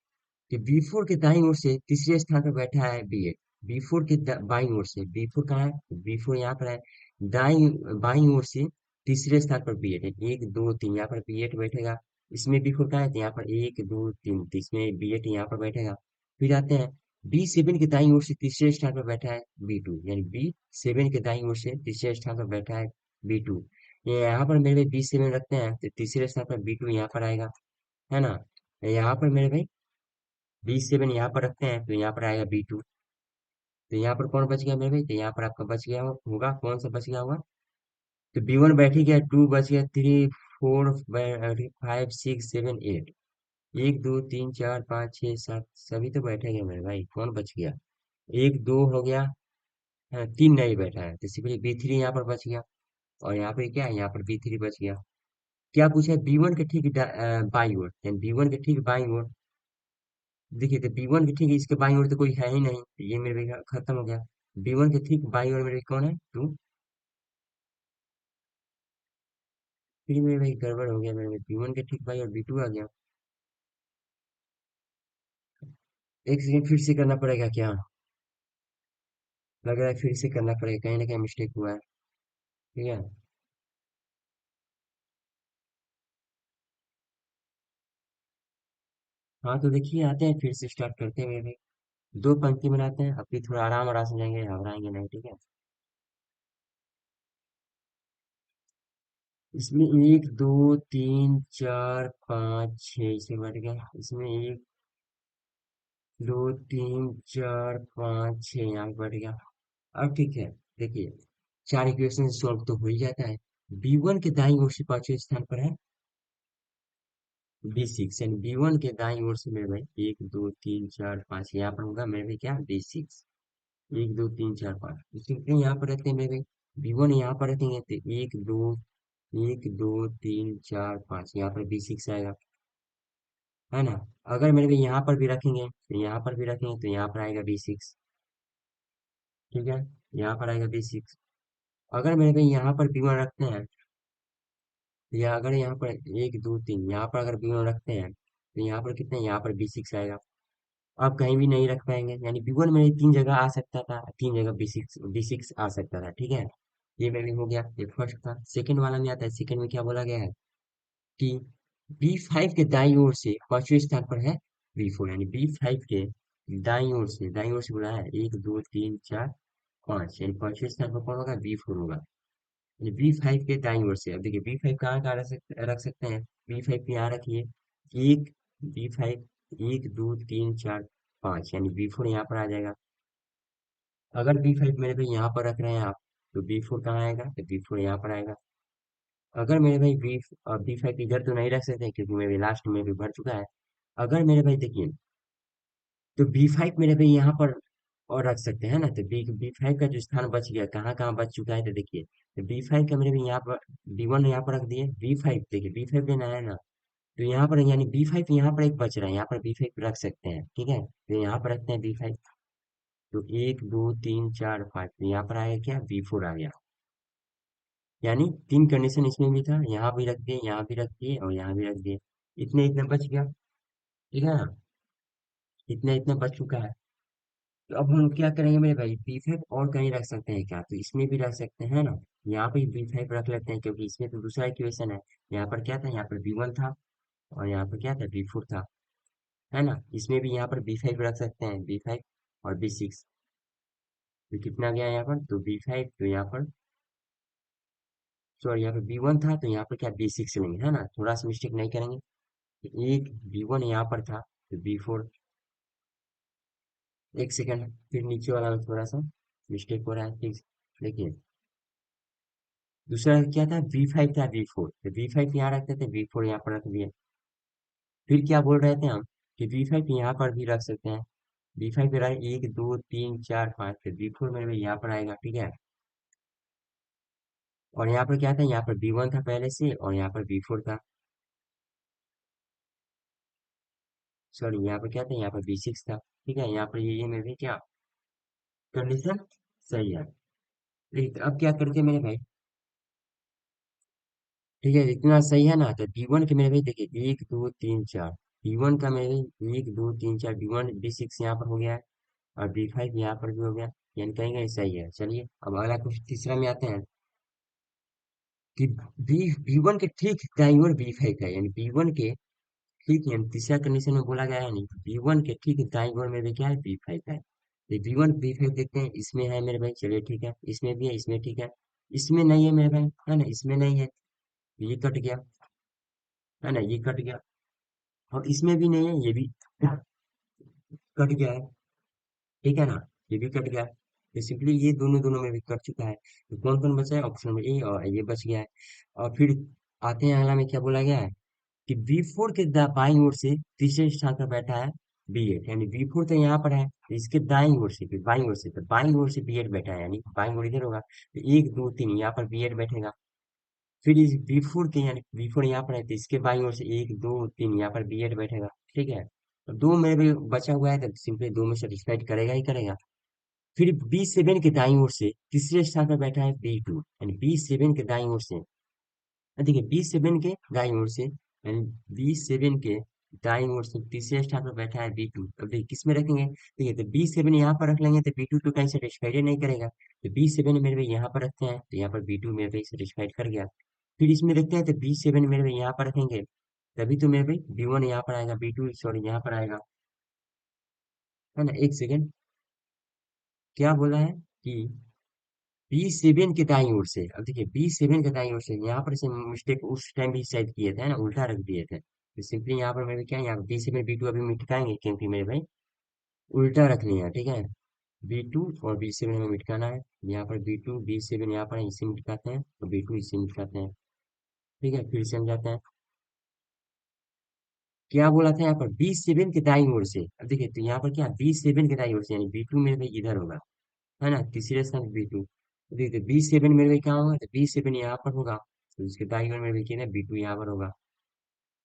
कि B4 के दाईं ओर से तीसरे स्थान पर बैठा है B8। B4 के बाईं ओर से, B4 कहाँ है, B4 यहाँ पर है, दाईं बाईं ओर से तीसरे स्थान पर B8 है, 1 2 3 यहाँ पर B8 बैठेगा। इसमें B4 कहाँ है, तो यहाँ पर 1 2 3, तो इसमें B8 यहाँ पर बैठेगा। फिर आते हैं B7 के दाईं ओर से तीसरे स्थान पर बैठा है B2, यानी B7 के दाईं ओर से तीसरे स्थान पर बैठा है B2। ये यहाँ पर मेरे B7 रखते हैं, तो तीसरे स्थान पर B2 यहाँ पर आएगा, है ना। यहाँ पर मेरे भाई B7 यहाँ पर रखते हैं, तो यहाँ पर आएगा B2। तो यहाँ पर कौन बच गया मेरे भाई, तो यहाँ पर आपका बच गया होगा, कौन सा बच गया होगा, तो B1 बैठ ही गया, 2 बच गया, 3 4 5 6 7 8, 1 2 3 4 5 6 7 सभी तो बैठे गए मेरे भाई, कौन बच गया, एक दो हो गया। हाँ, तीन नहीं बैठा है तो सिंपली बी थ्री यहाँ पर बच गया। और यहाँ पे क्या है, यहाँ पर बी थ्री बच गया। क्या पूछा है, बी वन के ठीक बाई ओर, यानी बी वन के ठीक बाई ओर। देखिए तो बी वन के ठीक इसके बाई ओर तो कोई है ही नहीं, तो ये मेरे भी खत्म हो गया। बी वन के ठीक बाई ओर मेरे कौन है, टू। फिर मेरे भाई गड़बड़ हो गया, मेरे बी वन के ठीक बाई और बी टू आ गया। एक सेकंड फिर से करना पड़ेगा क्या, लग रहा है फिर से करना पड़ेगा, कहीं ना कहीं मिस्टेक हुआ है। ठीक है। हाँ तो देखिए आते हैं, फिर से स्टार्ट करते हैं मेरे भाई। दो पंक्ति बनाते हैं, अभी थोड़ा आराम आराम से जाएंगे, घबराएंगे नहीं, ठीक है। इसमें एक दो तीन चार पाँच छः इसे बढ़ गया, इसमें एक दो तीन चार पाँच छः यहाँ पे बढ़ गया। अब ठीक है, देखिए चार इक्वेशन सॉल्व तो हो ही जाता है। बी वन के दाईं ओर से पांचवें स्थान पर है बी सिक्स, यानी बी वन के दाईं ओर से मेरे भाई एक दो तीन चार पाँच, यहाँ पर होगा मेरे भाई क्या, बी सिक्स। एक दो तीन चार पाँच, इसलिए यहाँ पर रखते हैं मेरे भाई, बी वन यहाँ पर रखेंगे तो एक दो तीन चार पाँच, यहाँ पर बी सिक्स आएगा, है ना। अगर मेरे भाई यहाँ पर भी रखेंगे तो यहाँ पर भी रखेंगे तो यहाँ पर आएगा बी सिक्स। ठीक है, यहाँ पर आएगा बी सिक्स। अगर मेरे भाई यहाँ पर बी वन रखते हैं, या अगर यहाँ पर एक दो तीन यहाँ पर अगर बी वन रखते हैं तो यहाँ पर कितने, यहाँ पर बी सिक्स आएगा। आप कहीं भी नहीं रख पाएंगे, यानी बी वन में तीन जगह आ सकता था, तीन जगह बी सिक्स आ सकता था, ठीक है। ये में भी हो गया, ये फर्स्ट था। सेकंड वाला में आता है, सेकंड में क्या बोला गया है कि बी फाइव के दाईं ओर से पांचवें स्थान पर है बी फोर, यानी बी फाइव के दाईं ओर से बोला है एक दो तीन चार पाँच, यानी पांचवें स्थान पर कौन होगा, बी फोर होगा। बी फाइव के दाईं ओर से, अब देखिए बी फाइव कहाँ कहाँ रख सकते हैं, बी फाइव पे यहाँ रखिए एक, बी फाइव एक दो तीन चार पाँच, यानी बी फोर यहाँ पर आ जाएगा। अगर बी फाइव मेरे भाई यहाँ पर रख रहे हैं आप, तो बी फोर कहाँ आएगा, तो बी फोर यहाँ पर आएगा। अगर मेरे भाई बी फाइव इधर तो नहीं रख सकते क्योंकि मेरे लास्ट में भी भर चुका है। अगर मेरे भाई देखिए, तो बी फाइव मेरे भाई यहाँ पर और रख सकते हैं ना, तो बी फाइव का जो स्थान बच गया, कहाँ कहाँ बच चुका है, तो देखिए तो बी फाइव का मेरे भी यहाँ पर बी वन यहाँ पर रख दिए, बी फाइव देखिए बी फाइव लेना है ना, तो यहाँ पर यानी बी फाइव यहाँ पर एक बच रहा है, यहाँ पर बी फाइव रख सकते हैं, ठीक है, तो यहाँ पर रखते हैं बी फाइव। तो एक दो तीन चार पाँच, तो यहाँ पर आया क्या, बी फोर आ गया। यानी तीन कंडीशन इसमें भी था, यहाँ भी रख दिए, यहाँ भी रख दिए और यहाँ भी रख दिए, इतने इतना बच गया, ठीक है ना। इतना इतना बच चुका है। तो अब हम क्या करेंगे मेरे भाई, बी फाइव और कहीं रख सकते हैं क्या, तो इसमें भी रख सकते हैं ना। यहाँ पे बी फाइव रख लेते हैं क्योंकि इसमें तो दूसरा इक्वेशन है। यहाँ पर क्या था, यहाँ पर बी वन था और यहाँ पर क्या था, बी फोर था, है ना। इसमें भी यहाँ पर बी फाइव रख सकते हैं, बी फाइव और बी सिक्स। तो कितना गया यहाँ पर, तो बी फाइव, तो यहाँ पर सॉरी यहाँ पर बी वन था तो यहाँ पर क्या बी सिक्स लेंगे, है ना, थोड़ा सा मिस्टेक नहीं करेंगे। तो एक बी वन यहाँ पर था तो बी फोर। एक सेकंड, फिर नीचे वाला में थोड़ा सा मिस्टेक हो रहा है, ठीक। देखिए दूसरा क्या था, बी फाइव था बी फोर, तो बी फाइव यहाँ रखते थे, बी फोर यहाँ पर रख दिए। फिर क्या बोल रहे थे हम, कि बी फाइव यहाँ पर भी रख सकते हैं। बी फाइव पे रहे एक दो तीन चार पाँच, फिर बी फोर मेरे में यहाँ पर आएगा, ठीक है। और यहाँ पर क्या था, यहाँ पर बी वन था पहले से और यहाँ पर बी फोर था, सॉरी यहाँ पर क्या था, यहाँ पर बी सिक्स था, ठीक है। यहाँ पर ये में भी क्या कंडीशन सही है। ठीक, तो अब क्या करते हैं मेरे भाई, ठीक है, इतना सही है ना, तो बी वन के मेरे भाई देखिए एक दो तीन चार, बी वन का मेरे भाई एक दो तीन चार, बी वन बी सिक्स यहाँ पर हो गया है और बी फाइव यहाँ पर भी हो गया, यानी कहीं कहीं सही है। चलिए अब अगला कुछ तीसरा में आते हैं कि बी बी वन के ठीक दाईं ओर बी फाइव है, यानी बी वन के ठीक, यानी तीसरा कंडीशन में बोला गया है नहीं, बी वन के ठीक दाईं ओर में भी क्या है, बी फाइव है। तो बी वन बी फाइव देखते हैं, इसमें है मेरे भाई, चलिए ठीक है, इसमें भी है, इसमें ठीक है, इसमें नहीं है मेरे भाई, है ना, इसमें नहीं है, ये कट गया, है ना, ये कट गया। और इसमें भी नहीं है, ये भी कट गया है, ठीक है ना, ये भी कट गया है। तो सिंपली ये दोनों दोनों में भी कट चुका है, तो कौन कौन बचा है, ऑप्शन नंबर ए और ये बच गया है। और फिर आते हैं अगला में क्या बोला गया है कि बी फोर के बाईं ओर से तीसरे स्थान पर बैठा है B8 यानी B4 तो यहाँ पर है, तो इसके दाईं ओर से, फिर बाईं ओर से, तो बाईं ओर से B8 बैठा है, यानी बाईं ओर इधर होगा, तो 1 2 3 यहाँ पर B8 बैठेगा। फिर इस B4 के, यानी B4 यहाँ पर है, तो इसके बाईं ओर से 1 2 3 यहाँ पर B8 बैठेगा। ठीक है, तो दो मेरे भी बचा हुआ है, तो सिंपली दो में सेटिस्फाइड करेगा ही करेगा। फिर B7 के दाईं ओर से तीसरे स्थान पर बैठा है B2, यानी B7 के दाईं ओर से, देखिए B7 के दाईं ओर से, यानी B7 के दाईं ओर से तीसरे स्थान पर बैठा है B2। अब देखिए किस में रखेंगे, देखिए तो B7 यहाँ पर रख लेंगे, तो B2 तो कहीं सेटिस्फाइड नहीं करेगा, तो B7 मेरे भाई यहाँ पर रखते हैं, तो यहाँ पर B2 मेरे भाई सेटिस्फाइड कर गया। फिर इसमें देखते हैं, तो B7 मेरे भाई यहाँ पर रखेंगे, तभी तो मेरे भाई B1 यहाँ पर आएगा, B2 सॉरी यहाँ पर आएगा, है ना। एक सेकेंड, क्या बोला है कि B7 के दाईं ओर से, अब देखिए B7 के दाईं ओर से, यहाँ पर से मिस्टेक उस टाइम भी शायद किए थे, है ना, उल्टा रख दिए थे, तो सिंपली यहाँ पर मेरे क्या है, यहाँ B7 B2 अभी मिटकाएंगे, क्योंकि मेरे भाई उल्टा रख लिया है, ठीक है। B2 और B7 हमें मिटकाना है, यहाँ पर B2 B7 यहाँ पर इसे मिटकाते हैं, और B2 इसे मिटकाते हैं। ठीक है, फिर से हम जाते हैं, क्या बोला था यहाँ पर B7 के दाईं ओर से, अब देखिए तो यहाँ पर क्या B7 के दाईं ओर से, यानी B2 मेरे भाई इधर होगा, है ना, तीसरे स्थान पे B2। तो देखिए B7 मेरे भाई कहाँ होगा, तो B7 यहाँ पर होगा, तो इसके दाईं ओर मेरे भाई क्या है, B2 यहाँ पर होगा।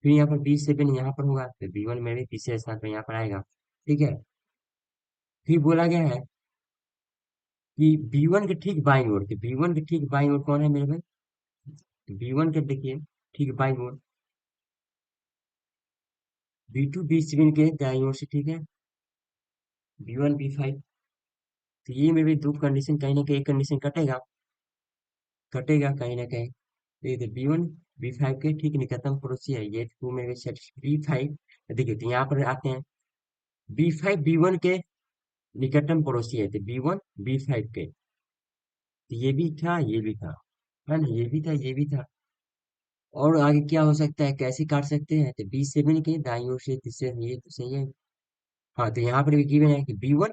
फिर यहाँ पर B7 यहाँ पर होगा, तो B1 मेरे भाई तीसरे स्थान पर यहाँ पर आएगा। ठीक है, फिर बोला गया है कि B1 के ठीक बाईं ओर, तो B1 के ठीक बाईं ओर कौन है मेरे भाई, B1 के देखिए ठीक बाईं ओर B2 B7 के दाईं ओर से, ठीक है, B1 B5, तो ये मेरे भाई दो कंडीशन कहीं ना कहीं एक कंडीशन कटेगा, कटेगा कहीं ना कहीं। देखिए B1 B5 के ठीक निकटतम पड़ोसी है, ये टू मेरे सेट B5, देखिए तो यहाँ पर आते हैं, B5 B1 के निकटतम पड़ोसी है, तो B1 B5 के, तो ये भी था ये भी था, है ना, ये भी था ये भी था। और आगे क्या हो सकता है, कैसे काट सकते हैं, तो B7 के दाईं ओर से तीसरे, ये तो सही है। हाँ, तो यहाँ पर भी गिवन है कि B1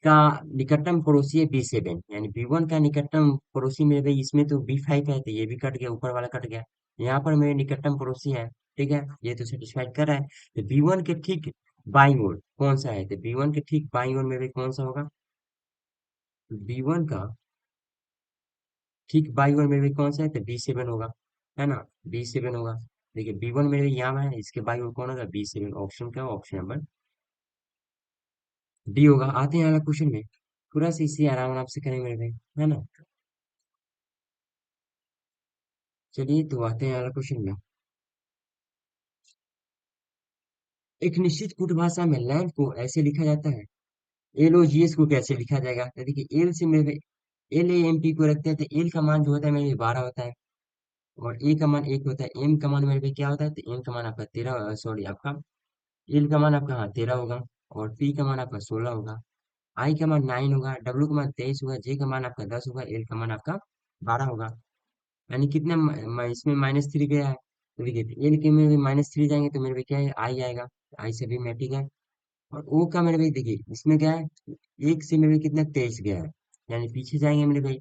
का निकटतम पड़ोसी है B7, यानी B1 का निकटतम पड़ोसी मेरे भाई इसमें तो B5 है, तो ये भी कट गया, ऊपर वाला कट गया। यहाँ पर मेरे निकटतम पड़ोसी है, ठीक है, ये तो सेटिस्फाइड कर रहा है। तो B1 के ठीक बाईं ओर कौन सा है, तो B1 के ठीक बाईं ओर मेरे भाई कौन सा होगा, B1 का ठीक बाईं ओर मेरे भाई कौन सा है, तो B7 होगा, है ना, B7 होगा। देखिए B1 मेरे यहाँ है, इसके बाईं ओर कौन होगा, B7, ऑप्शन क्या, ऑप्शन नंबर डी होगा। आते हैं अगला क्वेश्चन में, पूरा से इसी आराम आराम से करेंगे मेरे भाई, है ना। चलिए तो आते हैं अगला क्वेश्चन में। एक निश्चित कूट भाषा में लैंड को ऐसे लिखा जाता है, LOGS को कैसे लिखा जाएगा, तो देखिए एल से मेरे LAMP को रखते हैं, तो एल का मान जो होता है मेरे 12 होता है, और ए का मान 1 होता है, एम का मान मेरे पे क्या होता है, तो एम का मान आपका 13, सॉरी आपका एल का मान आपका हाँ 13 होगा, और पी का मान आपका 16 होगा, आई का मान 9 होगा, डब्ल्यू का मान 23 होगा, जे का मान आपका 10 होगा, एल का मान आपका 12 होगा। यानी कितने इसमें -3 गया है, तो देखिए एल के में भी -3 जाएंगे, तो मेरे पे क्या है, आई आएगा, आई से भी मैं, ठीक है। और ओ का मेरे भाई देखिए इसमें क्या है, एक से मेरे भाई कितना 23 गया है, यानी पीछे जाएंगे मेरे भाई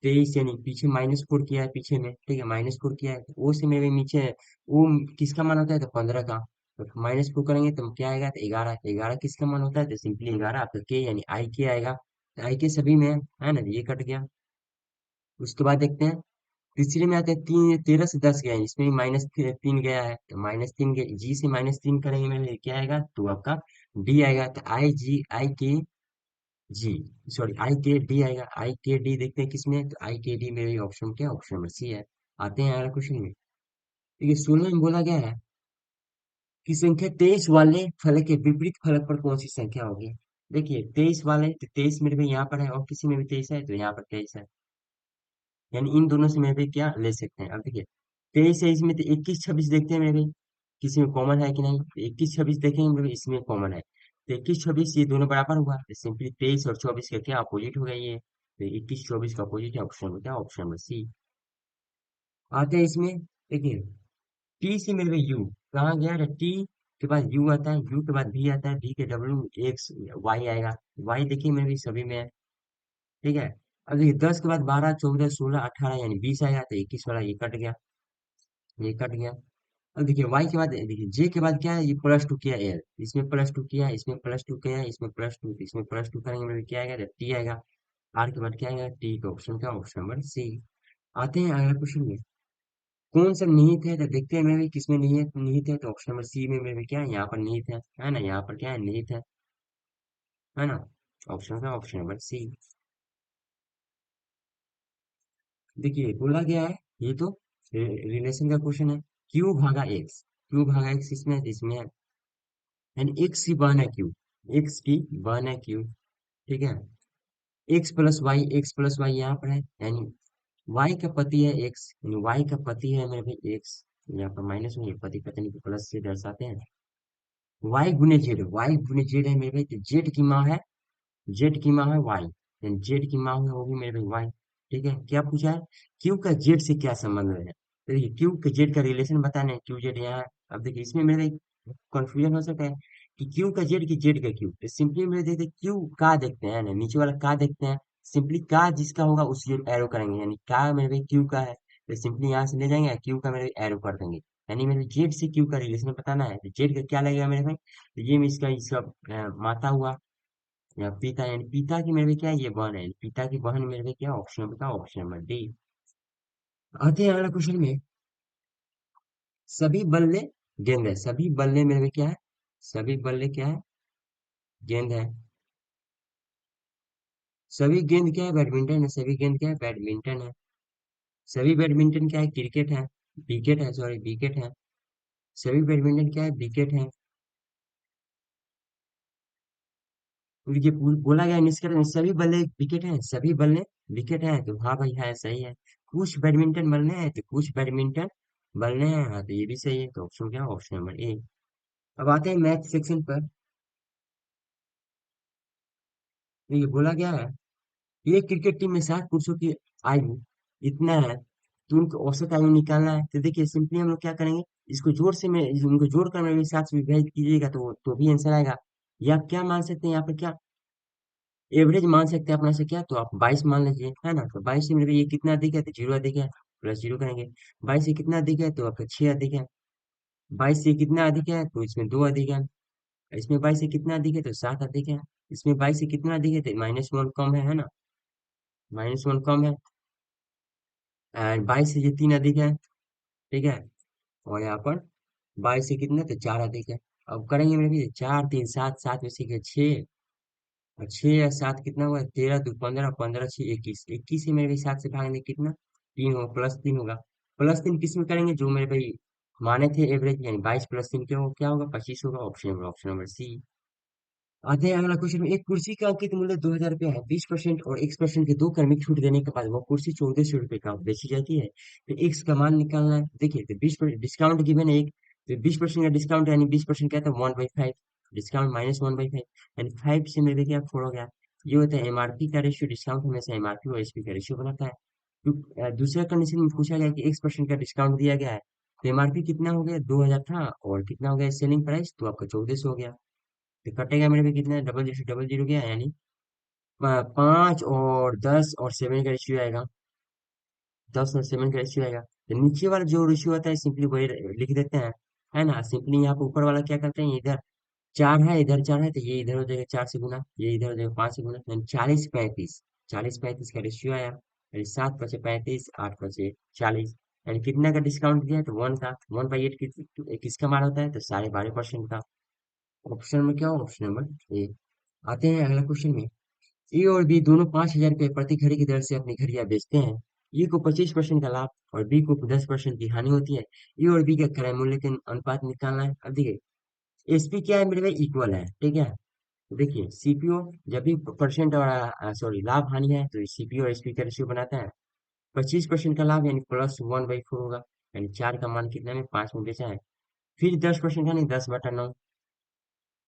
23, यानी पीछे -4 किया है पीछे में, ठीक है, -4 किया है, तो ओ से मेरे भाई नीचे वो किसका मान होता है, तो 15 का, तो -4 करेंगे तो क्या आएगा, तो 11, 11 किसका मान होता है, तो सिंपली 11 आपका के, यानी आई के आएगा, तो आई के सभी में है ना, ये कट गया। उसके बाद देखते हैं तीसरे में आते हैं, 13 से 10 गया है, इसमें -3 गया है, तो -3 गया, जी से -3 करेंगे मेरे क्या आएगा, तो आपका डी आएगा, तो जी सॉरी आई के डी आएगा, आई के डी देखते हैं किसमें है, तो आई के डी मेरे ऑप्शन क्या, ऑप्शन नंबर सी है। आते हैं अगला क्वेश्चन में, देखिए 16 में बोला गया है कि संख्या 23 वाले फलक के विपरीत फलक पर कौन सी संख्या होगी। देखिए 23 वाले, तो 23 मेरे भाई यहाँ पर है, और किसी में भी 23 है, तो यहाँ पर 23 है, यानी इन दोनों से मेरे भाई क्या ले सकते हैं। अब देखिए 23 है, इसमें तो 21 26 देखते हैं मेरे भाई, किसी में कॉमन है कि नहीं, तो 21 26 देखेंगे मेरे भाई, इसमें कॉमन है, तो 21 26 ये दोनों बराबर हुआ, तो सिंपली 23 और 24 का क्या अपोजिट हो गया ये, तो 21 24 का अपोजिट है, ऑप्शन में क्या, ऑप्शन नंबर सी। आते हैं इसमें, देखिए टी से मेरे भाई यू कहाँ गया, टी के बाद यू आता है, यू के बाद भी आता है, भी के डब्ल्यू एक्स वाई आएगा, वाई देखिए मेरे भाई सभी में है, ठीक है। अब देखिए 10 के बाद 12 14 16 18 यानी 20 आएगा, तो 21 वाला ये कट गया, ये कट गया। अब देखिए वाई के बाद देखिए जे के बाद क्या है, ये प्लस टू किया एल, इसमें प्लस टू किया, इसमें प्लस टू किया, इसमें प्लस टू, इसमें प्लस टू करेंगे मेरे क्या आएगा, टी आएगा। आर के बाद क्या आएगा, टी का ऑप्शन, का ऑप्शन नंबर सी। आते हैं अगला क्वेश्चन में, कौन सा निहित है, तो देखते हैं मेरे किसमें निहित निहित है, तो ऑप्शन नंबर सी में मेरे क्या है, यहाँ पर निहित है ना, यहाँ पर क्या है, निहित है ना, ऑप्शन का ऑप्शन नंबर सी। देखिए बोला गया है, ये तो रिलेशन का क्वेश्चन है, क्यू भागा एक्स, क्यू भागा एक्स इसमें है, तो इसमें है, यानी एक्स की बहन है क्यू, एक्स की बहन है क्यू, ठीक है। एक्स प्लस वाई यहाँ पर है, यानी वाई का पति है एक्स, यानी वाई का पति है मेरे भाई एक्स, यहाँ पर माइनस में, ये पति पत्नी को प्लस से दर्शाते हैं। वाई गुने जेड है मेरे भाई, तो जेड की माँ है, जेड की माँ है वाई, जेड की माँ है वो भी मेरे भाई वाई, ठीक है। क्या पूछा है, क्यू का जेड से क्या संबंध है, तो देखिए क्यू के जेड का रिलेशन बताना है, क्यू जेड यहाँ है। अब देखिए इसमें मेरे कंफ्यूजन हो सकता है कि क्यू का जेड की जेड का क्यू, तो सिंपली मेरे देखते क्यू का देखते हैं ना, नीचे वाला का देखते हैं, सिंपली का जिसका होगा उसी एरो करेंगे, यानी का मेरे भाई क्यू का है, तो सिंपली यहाँ से ले जाएंगे, क्यू का मेरे एरो कर देंगे, यानी मेरे जेड से क्यू का रिलेशन बताना है, तो जेड का क्या लगेगा मेरे भाई, तो ये में इसका माता हुआ या पिता, यानी पिता की मेरे पे क्या है, ये बहन है, पिता की बहन मेरे पे क्या, ऑप्शन का ऑप्शन नंबर डी। आते हैं अगला क्वेश्चन में, सभी बल्ले गेंद है, सभी बल्ले मेरे पे क्या है, सभी बल्ले क्या है, गेंद है, सभी गेंद क्या है, बैडमिंटन है, सभी गेंद क्या है, बैडमिंटन है, सभी बैडमिंटन क्या है, क्रिकेट है, विकेट है, सॉरी विकेट है, सभी बैडमिंटन क्या है, विकेट है। देखिए बोला गया है निष्कर्ष में, सभी बल्ले विकेट हैं, सभी बल्ले विकेट हैं, तो हाँ भाई है, सही है। कुछ बैडमिंटन बल्ले हैं, तो कुछ बैडमिंटन बल्ले हैं, हाँ तो ये भी सही है, तो ऑप्शन क्या, ऑप्शन नंबर ए। अब आते हैं मैथ सेक्शन पर। देखिए बोला गया है, एक क्रिकेट टीम में 60 पुरुषों की आयु इतना है, तो उनको औसत आयु निकालना है, तो देखिए सिंपली हम लोग क्या करेंगे, इसको जोड़ से में उनको जोड़ कर मेरे साथ से विभाजित कीजिएगा, तो भी आंसर आएगा। या आप क्या मान सकते हैं यहाँ पर, क्या एवरेज मान सकते हैं अपना से, क्या तो आप 22 मान लीजिए, है ना, तो 22 से मेरे को ये कितना अधिक है, तो जीरो अधिक है, प्लस जीरो करेंगे। 22 से कितना अधिक है, तो आपका 6 अधिक है। 22 से कितना अधिक है, तो इसमें 2 अधिक है। इसमें 22 से कितना अधिक है, तो 7 अधिक है। इसमें 22 से कितना अधिक है, तो -1 कम है ना, -1 कम है। एंड 22 से ये 3 अधिक है, ठीक है। और यहाँ पर 22 से कितना, तो 4 अधिक है। अब करेंगे मेरे भी, 4 3 7, 7 में से 6, और 6 या 7 कितना हुआ, 13 2 15, 15 6 21, 21 से मेरे भाई 7 से भागेंगे कितना, 3 होगा, +3 होगा। +3 किस में करेंगे, जो मेरे भाई माने थे एवरेज, यानी 22 +3 क्या होगा, 25 होगा, ऑप्शन नंबर सी। आते हैं अगला क्वेश्चन में, एक कुर्सी का अंकित मूल्य 2,000 रुपया है, 20% और X% के दो क्रमिक छूट देने के बाद वो कुर्सी 1,400 रुपये का बेची जाती है, तो एक्स का मान निकालना है। देखिए तो 20% डिस्काउंट गिवन है एक, तो 20% का डिस्काउंट, यानी 20% क्या था, 1/5, डिस्काउंट -1/5, यानी 5 से मेरे क्या 4 हो गया। ये होता है एमआरपी का रेशियो, डिस्काउंट हमेशा एमआरपी और एसपी का रेशियो बनाता है। दूसरा कंडीशन में पूछा गया कि X% का डिस्काउंट दिया गया है, तो एमआरपी कितना हो गया, 2,000 था, और कितना हो गया सेलिंग प्राइस, तो आपका 1,400 हो गया, तो कटेगा मेरे पे कितना, डबल जीरो गया, यानी 5 और 10 और 7 का रेशियो आएगा, 10 और 7 का रेशियो आएगा। तो नीचे वाला जो रेशियो आता है सिंपली वही लिख देते हैं, है ना। सिंपली यहाँ पे ऊपर वाला क्या करते हैं, इधर 4 है, इधर 4 है, तो ये इधर हो जाएगा 4 से गुना, ये इधर हो जाएगा 5 से गुना, यानी 40 35, 40 35 का रेशियो आया, यानी 7 × 5 = 35, 8 × 5 = 40, यानी कितना का डिस्काउंट दिया है, तो 1 का, 1/8 किसका मान होता है, तो 12.5% का। ऑप्शन में क्या, ऑप्शन नंबर ए। आते हैं अगला क्वेश्चन में, ए और बी दोनों 5,000 रुपये प्रति घड़ी की दर से अपनी घड़ियां बेचते हैं। ए को 25% का लाभ और बी को 10% की हानि होती है। ए और बी का क्रय मूल्य के अनुपात निकालना है। अब देखिए एसपी क्या है मेरे भाई, इक्वल है, ठीक है। तो देखिए सीपीओ, जब भी परसेंट और सॉरी लाभ हानि है, तो सीपीओ और एसपी का रेशियो बनाता है। 25% का लाभ यानी +1/4 होगा, यानी 4 का मान कितना में 5 में बेचा है। फिर 10% का, नहीं 10/9,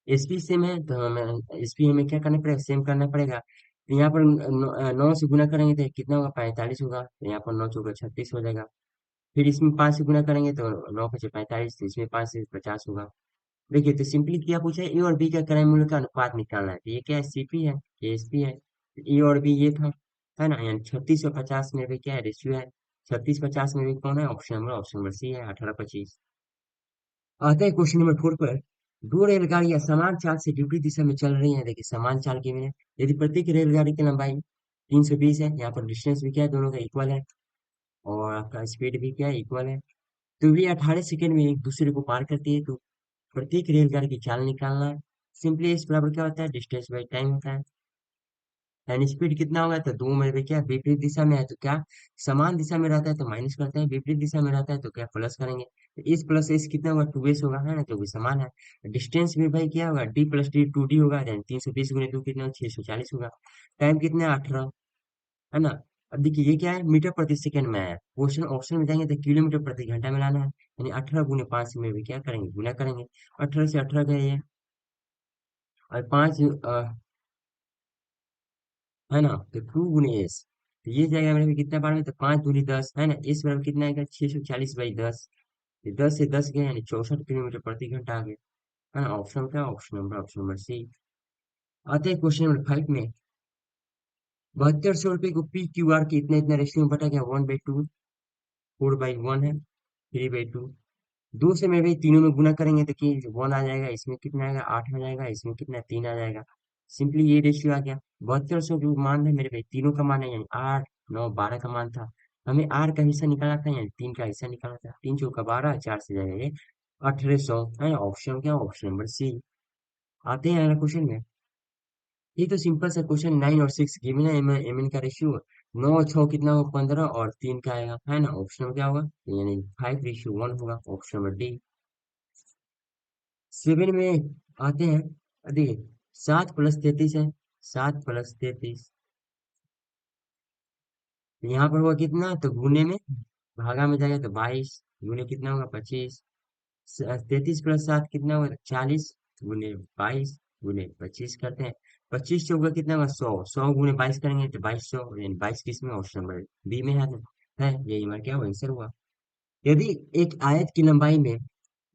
एसपी सेम है, तो हमें एसपी हमें क्या करना पड़ेगा, सेम करना पड़ेगा। तो यहाँ पर 9 से गुना करेंगे तो कितना होगा, 45 होगा, तो यहाँ पर 9 × 4 = 36 हो जाएगा। फिर इसमें 5 से गुना करेंगे तो 9 × 5 = 45, तो इसमें 5 से 50 होगा। देखिए तो सिंपली क्या पूछा है, ए और बी का क्रय मूल्य का अनुपात निकालना है, तो ये क्या है, सीपी है, ये एसपी है, ए और बी ये था, है ना, यानी 36 और 50 में भी क्या है, रेशियो है। 36 50 में भी कौन है, ऑप्शन नंबर सी है, 18 25। आता है क्वेश्चन नंबर 4 पर। दो रेलगाड़ियां समान चाल से विपरीत दिशा में चल रही हैं। देखिए समान चाल के में यदि प्रत्येक रेलगाड़ी की लंबाई 320 है, यहाँ पर डिस्टेंस भी क्या है, दोनों का इक्वल है, और आपका स्पीड भी क्या है, इक्वल है। तो वे 18 सेकंड में एक दूसरे को पार करती है। तो प्रत्येक रेलगाड़ी की चाल निकालना है। सिंपली इस बराबर क्या होता है, डिस्टेंस बाई टाइम होता है। यानी स्पीड कितना होगा, तो दो में भी क्या विपरीत दिशा में है तो क्या, समान दिशा में रहता है तो माइनस करते हैं, विपरीत दिशा में रहता है तो क्या प्लस करेंगे। तो इस प्लस इस कितना होगा, 2s होगा, है ना, जो भी समान है। डिस्टेंस भी भाई क्या होगा, d प्लस डी 2d होगा, यानी 320 गुने 2 कितना, 640 होगा। टाइम कितना है, 18, है ना। अब देखिए ये क्या है, मीटर प्रति सेकंड में है, क्वेश्चन ऑप्शन में जाएंगे तो किलोमीटर प्रति घंटा में लाना है, यानी 18 गुने 5 में भी क्या करेंगे, गुना करेंगे। 18 से 18 गए ये, और 5, है ना, तो 2 गुने s, तो ये जाएगा मेरे में कितना बार में, तो 5 दूनी 10, है ना, इस बराबर कितना आएगा, 640/10। 10 से 10 गए, यानी 64 किलोमीटर प्रति घंटा आ गया, है ना। ऑप्शन क्या, ऑप्शन नंबर सी। आते हैं क्वेश्चन नंबर 5 में। 7200 रुपये को पी क्यू आर के इतना इतना रेशियो में बटा गया, 1/2, 4/1 है, 3/2। दो से मेरे भाई तीनों में गुना करेंगे तो कि 1 आ जाएगा, इसमें कितना आएगा, 8 आ जाएगा, इसमें कितना, 3 आ जाएगा। सिंपली ये रेशियो आ गया। 7200 जो मान है मेरे भाई, तीनों का मान है, यानी 8, 9, 12 का मान था। हमें आर का हिस्सा निकालना था, यानी 3 का हिस्सा निकालना था। 3 चौका 12, 4 से जाएगा ये 1800, है ना। ऑप्शन क्या, ऑप्शन नंबर सी। आते हैं अगला क्वेश्चन में। ये तो सिंपल सा क्वेश्चन, 9 और 6 गिवन है, एम एन का रेशियो 9 और 6 कितना होगा, 15, और 3 का आएगा, है ना। ऑप्शन क्या होगा, यानी 5:1 होगा, ऑप्शन नंबर डी। 7 में आते हैं। देखिए 7 + 33 है, 7 + 33, यहाँ पर हुआ कितना, तो गुने में, भागा में जाएगा तो 22, गुने कितना होगा, 25। 33 + 7 कितना होगा, 40, गुने 22, गुने 25 करते हैं। 25 चौका कितना होगा, 100, 100 गुने 22 करेंगे तो 2200, यानी 22 किस में, ऑप्शन नंबर बी में है। यही हमारा क्या आंसर हुआ। यदि एक आयत की लंबाई में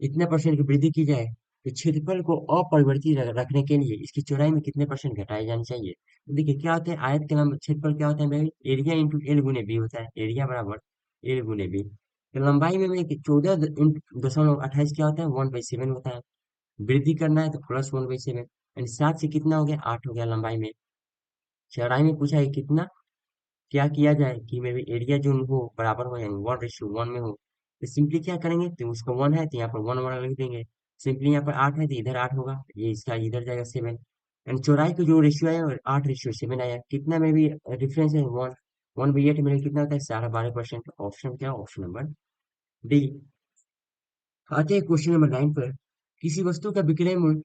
इतने परसेंट की वृद्धि की जाए तो क्षेत्रफल को अपरिवर्तित रखने के लिए इसकी चौड़ाई में कितने परसेंट घटाई जानी चाहिए। तो देखिए क्या होता है, आयत के लंबा क्षेत्रफल क्या होता है भाई, एरिया इंटू एल गुने बी होता है, एरिया बराबर एल गुने बी। तो लंबाई में भाई 14.28 क्या होता है, 1/7 होता है। वृद्धि करना है तो +1/7, यानी 7 से कितना हो गया, 8 हो गया लंबाई में। चौड़ाई में पूछा है कितना, क्या किया जाए कि मेरे एरिया जो हो बराबर हो, यानी 1:1 में हो। तो सिंपली क्या करेंगे, तो उसका 1 है तो यहाँ पर 1 लिख देंगे। सिंपली यहाँ पर 8 है तो इधर 8 होगा, ये इसका इधर जाएगा 7। एंड चौड़ाई का जो रेशियो आया वो 8:7 आया, कितना में भी डिफरेंस है, 1/8 में कितना होता है, 12.5%। ऑप्शन क्या, ऑप्शन नंबर डी। आते हैं क्वेश्चन नंबर 9 पर। किसी वस्तु का विक्रय मूल्य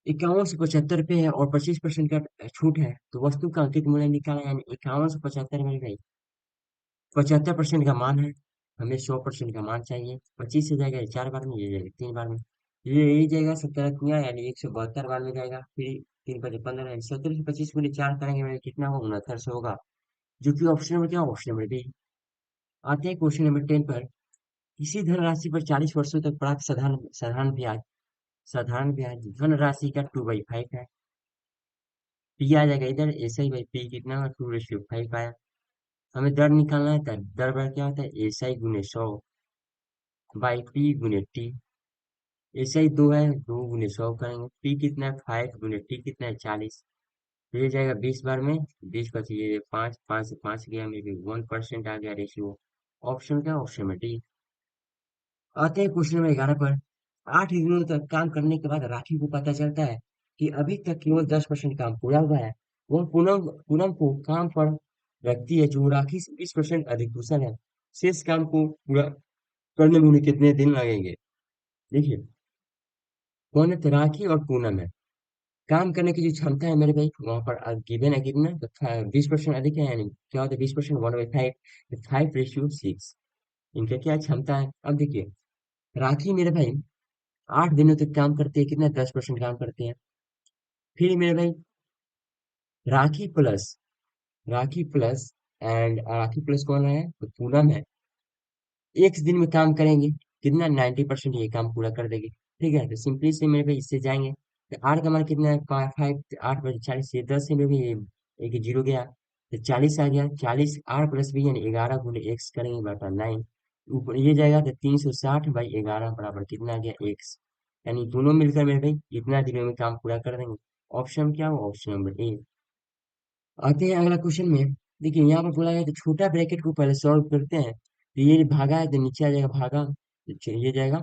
51 से 75 रुपये है और 25% का छूट है, तो वस्तु का अंकित मूल्य निकाला, यानी 51 से 75 में भाई 75% का मान है, हमें 100% का मान चाहिए। 25 से जाएगा ये 4 बार में, ये जाएगा 3 बार में, ये जाएगा 17 यानी 172 बार में जाएगा। फिर 3×5 = 15, यानी 17 से 25 गुने 4 करेंगे मेरे कितना होगा, 6900 होगा, जो कि ऑप्शन नंबर क्या, ऑप्शन नंबर बी। आते हैं क्वेश्चन नंबर 10 पर। किसी धनराशि पर 40 वर्षों तक प्राप्त साधारण साधारण ब्याज धनराशि का 2/5 है। पी आ जाएगा इधर, ऐसा ही भाई पी कितना, 2:5 आया। हमें दर निकालना है, दर बार क्या होता है, SI गुने 100/P गुने T। ऐसा ही दो है, 2 गुने 100 करेंगे, P कितना है, 5 गुने T कितना है, 40। ये जाएगा 20 बार में, 20 बची, ये 5, 5 से 5 गया, मे बी 1% आ गया रेशियो। ऑप्शन क्या, ऑप्शन में डी। आते हैं क्वेश्चन नंबर 11 पर। 8 दिनों तक काम करने के बाद राखी को पता चलता है कि अभी तक केवल 10% काम पूरा हुआ है। वह पूनम पूनम को काम पर रखती है, जो राखी से 20% अधिक कुशल है। शेष काम को पूरा करने में उन्हें कितने दिन लगेंगे। देखिए कौन है, तो राखी और पूनम है। काम करने की जो क्षमता है मेरे भाई, वहां पर गिवन है कितना, तो 20% अधिक है, यानी क्या होता है 20%, 1/5, 5:6। इनका क्या क्षमता है, अब देखिए राखी मेरे भाई 8 दिनों तक काम करते हैं, कितना, 10% काम करते हैं। फिर मेरे भाई राखी प्लस राखी प्लस राखी प्लस कौन है, तो पूनम है, एक दिन में काम करेंगे, कितना, 90% ये काम पूरा कर देगी। ठीक है, तो सिंपली से मेरे भाई इससे जाएंगे, तो आर का मान कितना है, 5, 8 बजे 40, ये 10 से मेरे भाई ये एक जीरो गया, तो 40 आ गया। 40 R + B यानी 11 गुने X करेंगे बटा 9, ऊपर ये जाएगा तो 360/11 बराबर कितना आ गया, x। यानी दोनों मिलकर मेरे भाई इतना दिनों में काम पूरा कर देंगे। ऑप्शन क्या हुआ, ऑप्शन नंबर ए। आते हैं अगला क्वेश्चन में। देखिए यहाँ पर बोला गया तो छोटा ब्रैकेट को पहले सॉल्व करते हैं। तो ये भागा है तो नीचे आ जाएगा भागा, तो ये जाएगा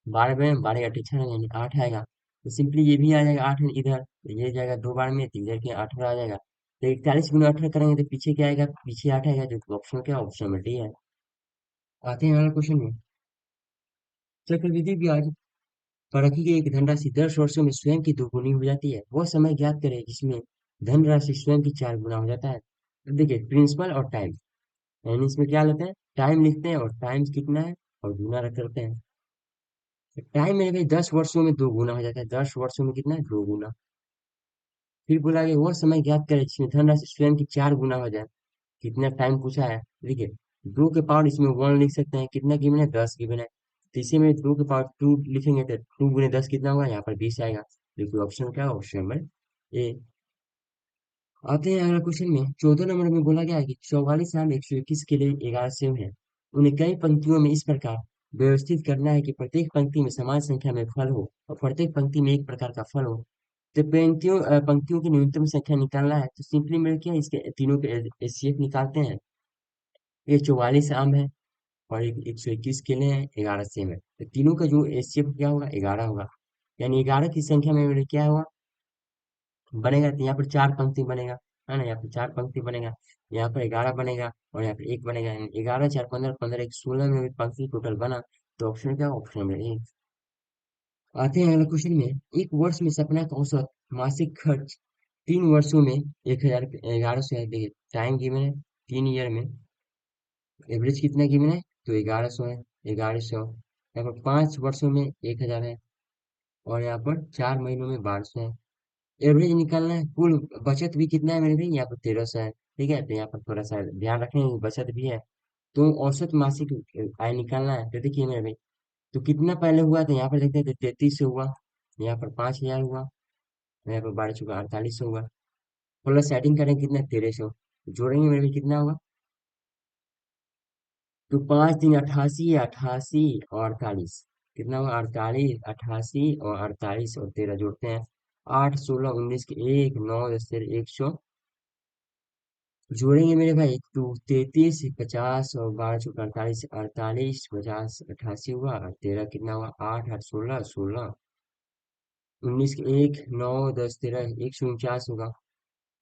12 में, 12 आठ छः यानी 8 आएगा। तो सिंपली ये भी आ जाएगा 8 इधर, तो ये जाएगा 2 बार में, तो इधर के 18 आ जाएगा। तो 41 × 18 करेंगे तो पीछे क्या आएगा, पीछे 8 आएगा, जो कि ऑप्शन क्या, ऑप्शन नंबर डी है। आते हैं अगला क्वेश्चन में। चक्रवृद्धि ब्याज पर रखी गई एक धनराशि 10 वर्षों में स्वयं की दोगुनी हो जाती है, वह समय ज्ञात करें जिसमें धनराशि स्वयं की 4 गुना हो जाता है। तो देखिए प्रिंसिपल और टाइम, यानी इसमें क्या लेते हैं, टाइम लिखते हैं और टाइम्स कितना है और गुना रख करते हैं। तो टाइम मेरे भाई 10 वर्षों में 2 गुना हो जाता है, 10 वर्षों में कितना है, 2 गुना। फिर बोला कि वह समय ज्ञात करें जिसमें धनराशि स्वयं की 4 गुना हो जाए। कितना टाइम पूछा है, देखिए 2 के पावर इसमें 1 लिख सकते हैं, कितना गिवन है, 10 गिवन है। तो इसी में 2 के पावर 2 लिखेंगे तो 2 × 10 कितना होगा, यहाँ पर 20 आएगा। देखिए ऑप्शन क्या है, ऑप्शन नंबर ए। आते हैं अगला क्वेश्चन में। 14 नंबर में बोला गया है कि 44 आम 121 के लिए 11 सेव है, उन्हें कई पंक्तियों में इस प्रकार व्यवस्थित करना है कि प्रत्येक पंक्ति में समान संख्या में फल हो और प्रत्येक पंक्ति में एक प्रकार का फल हो। तो पंक्तियों की न्यूनतम संख्या निकालना है, तो सिंपली मिल के इसके तीनों के एचसीएफ निकालते हैं। ये 44 आम है और एक 121 केले हैं, 11 सेब है, तो तीनों का जो एचसीएफ क्या होगा, 11 होगा। यानी 11 की संख्या में मेरे क्या होगा, बनेगा, तो यहाँ पर 4 पंक्ति बनेगा, है ना, यहाँ पर 4 पंक्ति बनेगा, यहाँ पर 11 बनेगा और यहाँ पर एक बनेगा, यानी 11 4 15 15 एक 16 में भी पंक्ति टोटल बना। तो ऑप्शन क्या, ऑप्शन नंबर ए। आते हैं अगले क्वेश्चन में। एक वर्ष में सपना का औसत मासिक खर्च 3 वर्षों में 1100 है। देखिए टाइम गिवन है 3 ईयर में, एवरेज कितना गिवन है, तो 1100 है, 1100। यहाँ पर 5 वर्षों में 1000 है और यहाँ पर 4 महीनों में 1200 है। एवरेज निकालना है, कुल बचत भी कितना है मेरे भाई, यहाँ पर 1300 है। ठीक है, तो यहाँ पर थोड़ा सा ध्यान रखें, बचत भी है। तो औसत मासिक आय निकालना है, तो देखिए मेरे भाई, तो कितना पहले हुआ, तो यहाँ पर देखते हैं तो 33 हुआ, यहाँ पर 5000 हुआ, यहाँ पर 12 चुका 4800 हुआ। प्लस सेटिंग करें कितना, 1300, जोड़ेंगे मेरे भाई कितना होगा, तो 5 दिन 88, 88 और 48, कितना हुआ, 48 88 और 48 और 13 जोड़ते हैं, 8 16 19 के एक 9 10 13 100। जोड़ेंगे मेरे भाई तो 33 50 और 12 48 48 50 88 हुआ और 13 कितना हुआ, 8 8 16 16 19 के एक 9 10 13 149 होगा,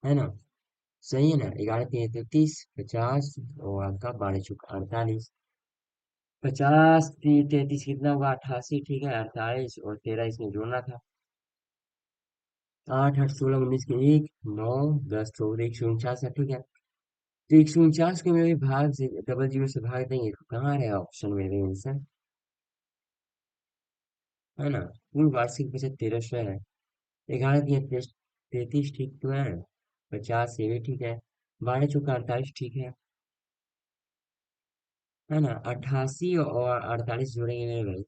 है ना। सही है ना, 11 3 33 50 और आपका 12 48, 50 33 कितना होगा, 88, ठीक है, 48 और 13 इसमें जोड़ना था, 8 8 16 19 के एक 9 10 14 149 है, ठीक है। तो 149 को मेरे भाग से डबल जीरो से भाग देंगे तो कहाँ रहेगा ऑप्शन मेरे आंसर, है ना। कुल वार्षिक बचत 1300 है, 11 3 33 ठीक तो है, 50 ये भी ठीक है, 12 चौका 48 ठीक है ना। 88 और 48 जोड़ेंगे मेरे भाई,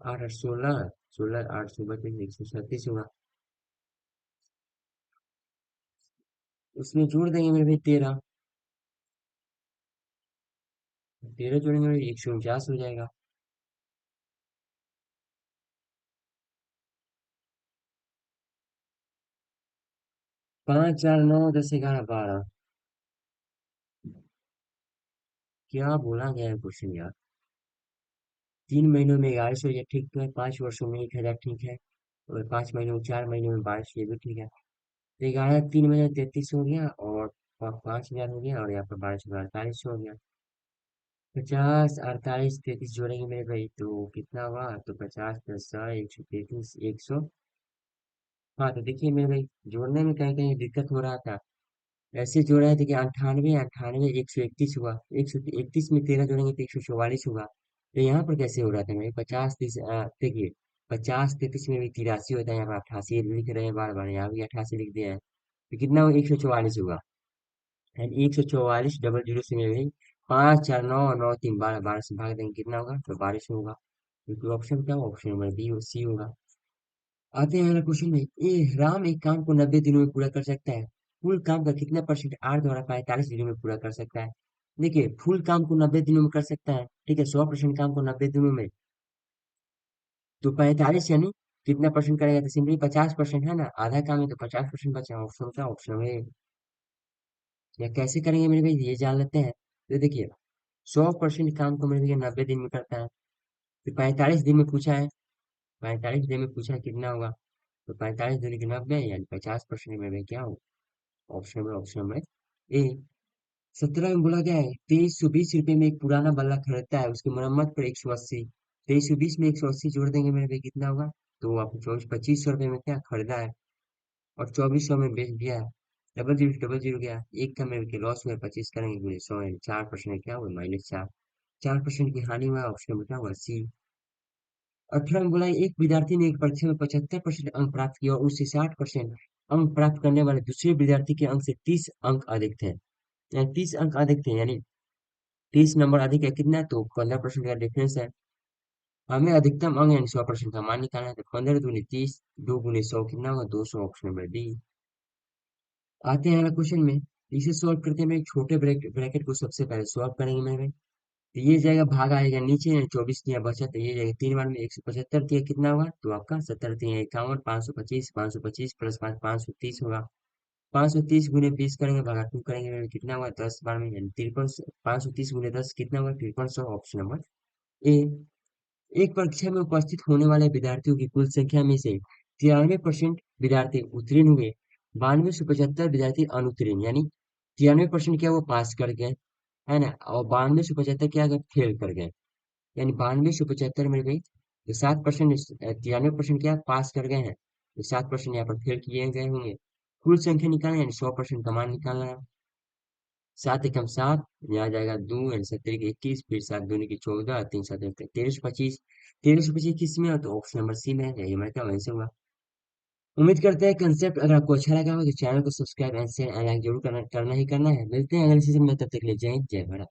8 8 16 16 8 16 137 होगा, उसमें जोड़ देंगे मेरे भाई 13, 13 जोड़ेंगे मेरे 149 हो जाएगा। 5 4 9 10 11 12, क्या बोला गया है क्वेश्चन यार। 3 महीनों में 1100 ये ठीक तो है, 5 वर्षों में 1000 ठीक है, और 5 महीनों 4 महीनों में 1200 ये भी ठीक है। तो 11 3 महीने 33 हो गया और 5000 हो गया और यहाँ पर 12 48 हो गया। 50 48 33 जोड़ेंगे मेरे भाई तो कितना हुआ, तो 50 प्लस 133 100। हाँ तो देखिए मेरे भाई, जोड़ने में कहीं कहीं दिक्कत हो रहा था, ऐसे जोड़ा है, देखिए 98 98 131 हुआ, 131 में 13 जोड़ेंगे तो 144 होगा। तो यहाँ पर कैसे हो रहा था मेरे, 50 30 देखिए 50 33 में भी 83 होता है, यहाँ पर 88 लिख रहे हैं बार बार, यहाँ भी 88 लिख दिया है, तो कितना हुआ, 144 होगा। एंड 144 डबल जीरो से मेरे भाई 5 4 9 9 3 12 12 से भाग देंगे कितना होगा, तो 12 होगा। क्योंकि ऑप्शन क्या होगा, ऑप्शन नंबर बी और सी होगा। आते हैं अगला क्वेश्चन में। राम एक काम को 90 दिनों में पूरा कर सकता है, कुल काम का कितना परसेंट आर द्वारा 45 दिनों में पूरा कर सकता है। देखिए फुल काम को 90 दिनों में कर सकता है, ठीक है, 100% काम को 90 दिनों में। तो 45 यानी कितना परसेंट करेगा, तो सिंपली 50% है ना, आधा काम है तो 50% बचा, ऑप्शन क्या, ऑप्शन है। या कैसे करेंगे मेरे भाई, ये जान लेते हैं। तो देखिए 100% काम को मेरे भैया 90 दिन में करता है, तो 45 दिन में पूछा है, 45 दिन में पूछा है कितना होगा, तो 45 दूनी के 90 यानी 50% में भाई क्या होगा, ऑप्शन में ए। 17 में बोला गया है 2320 रुपये में एक पुराना बल्ला खरीदता है, उसकी मरम्मत पर 180, 2320 में 180 जोड़ देंगे मेरे भाई कितना होगा, तो आपको 2500 रुपये में क्या खरीदा है, और 2400 में बेच दिया है। डबल जीरो गया, एक का मेरे के लॉस हुआ, 25 करेंगे गुणे 100 है, 4% क्या हुआ, -4, 4% की हानि हुआ, ऑप्शन में क्या हुआ, सी। 18 में बोला है, एक विद्यार्थी ने एक परीक्षा में 75% अंक प्राप्त किया और उससे 60% अंक प्राप्त करने वाले दूसरे विद्यार्थी के अंक से 30 अंक अधिक थे, यानी 30 अंक अधिक थे, यानी 30 नंबर अधिक है कितना, तो 15% का डिफरेंस है। हमें अधिकतम अंक यानी 100% का मान निकालना है, तो 15 दूनी 30, 2 गुने 100 कितना होगा, 200, ऑप्शन नंबर डी। आते हैं अगला क्वेश्चन में, इसे सॉल्व करते हैं, एक छोटे ब्रैकेट को सबसे पहले सॉल्व करेंगे मेरे। तो ये जाएगा, भाग आएगा नीचे, 24 दिया बचा, तो ये जाएगा 3 बार में 175 दिया कितना होगा, तो आपका 70 3 51, 525, 525 प्लस 5 530 होगा। 530 गुने 20 करेंगे, भागा 2 करेंगे मेरे, कितना होगा, 10 बार में यानी 53, 530 गुने 10 कितना होगा, 5300, ऑप्शन नंबर ए। एक परीक्षा में उपस्थित होने वाले विद्यार्थियों की कुल संख्या में से 93% विद्यार्थी उत्तीर्ण हुए, 9275 विद्यार्थी अनुत्तीर्ण, यानी 93% क्या वो पास कर गए, है ना, और 9275 क्या गए, फेल कर गए, यानी 9275 में गई, तो 7%, 93% क्या पास कर गए हैं, तो 7% यहाँ पर फेल किए गए होंगे। कुल संख्या निकालना यानी 100% का मान निकालना है। 7 एकम 7, यहाँ जाएगा 2 यानी 70 के 21, फिर 7 दूनी की 14, 3 7 13 25, 13 25 किस में है, तो ऑप्शन नंबर सी में है, यही हमारा क्या वैसे हुआ। उम्मीद करते हैं कंसेप्ट अगर आपको अच्छा लगा हो तो चैनल को subscribe and share and like जरूर करना ही करना है। मिलते हैं अगले सीजन में, तब तक के लिए जय हिंद जय भारत।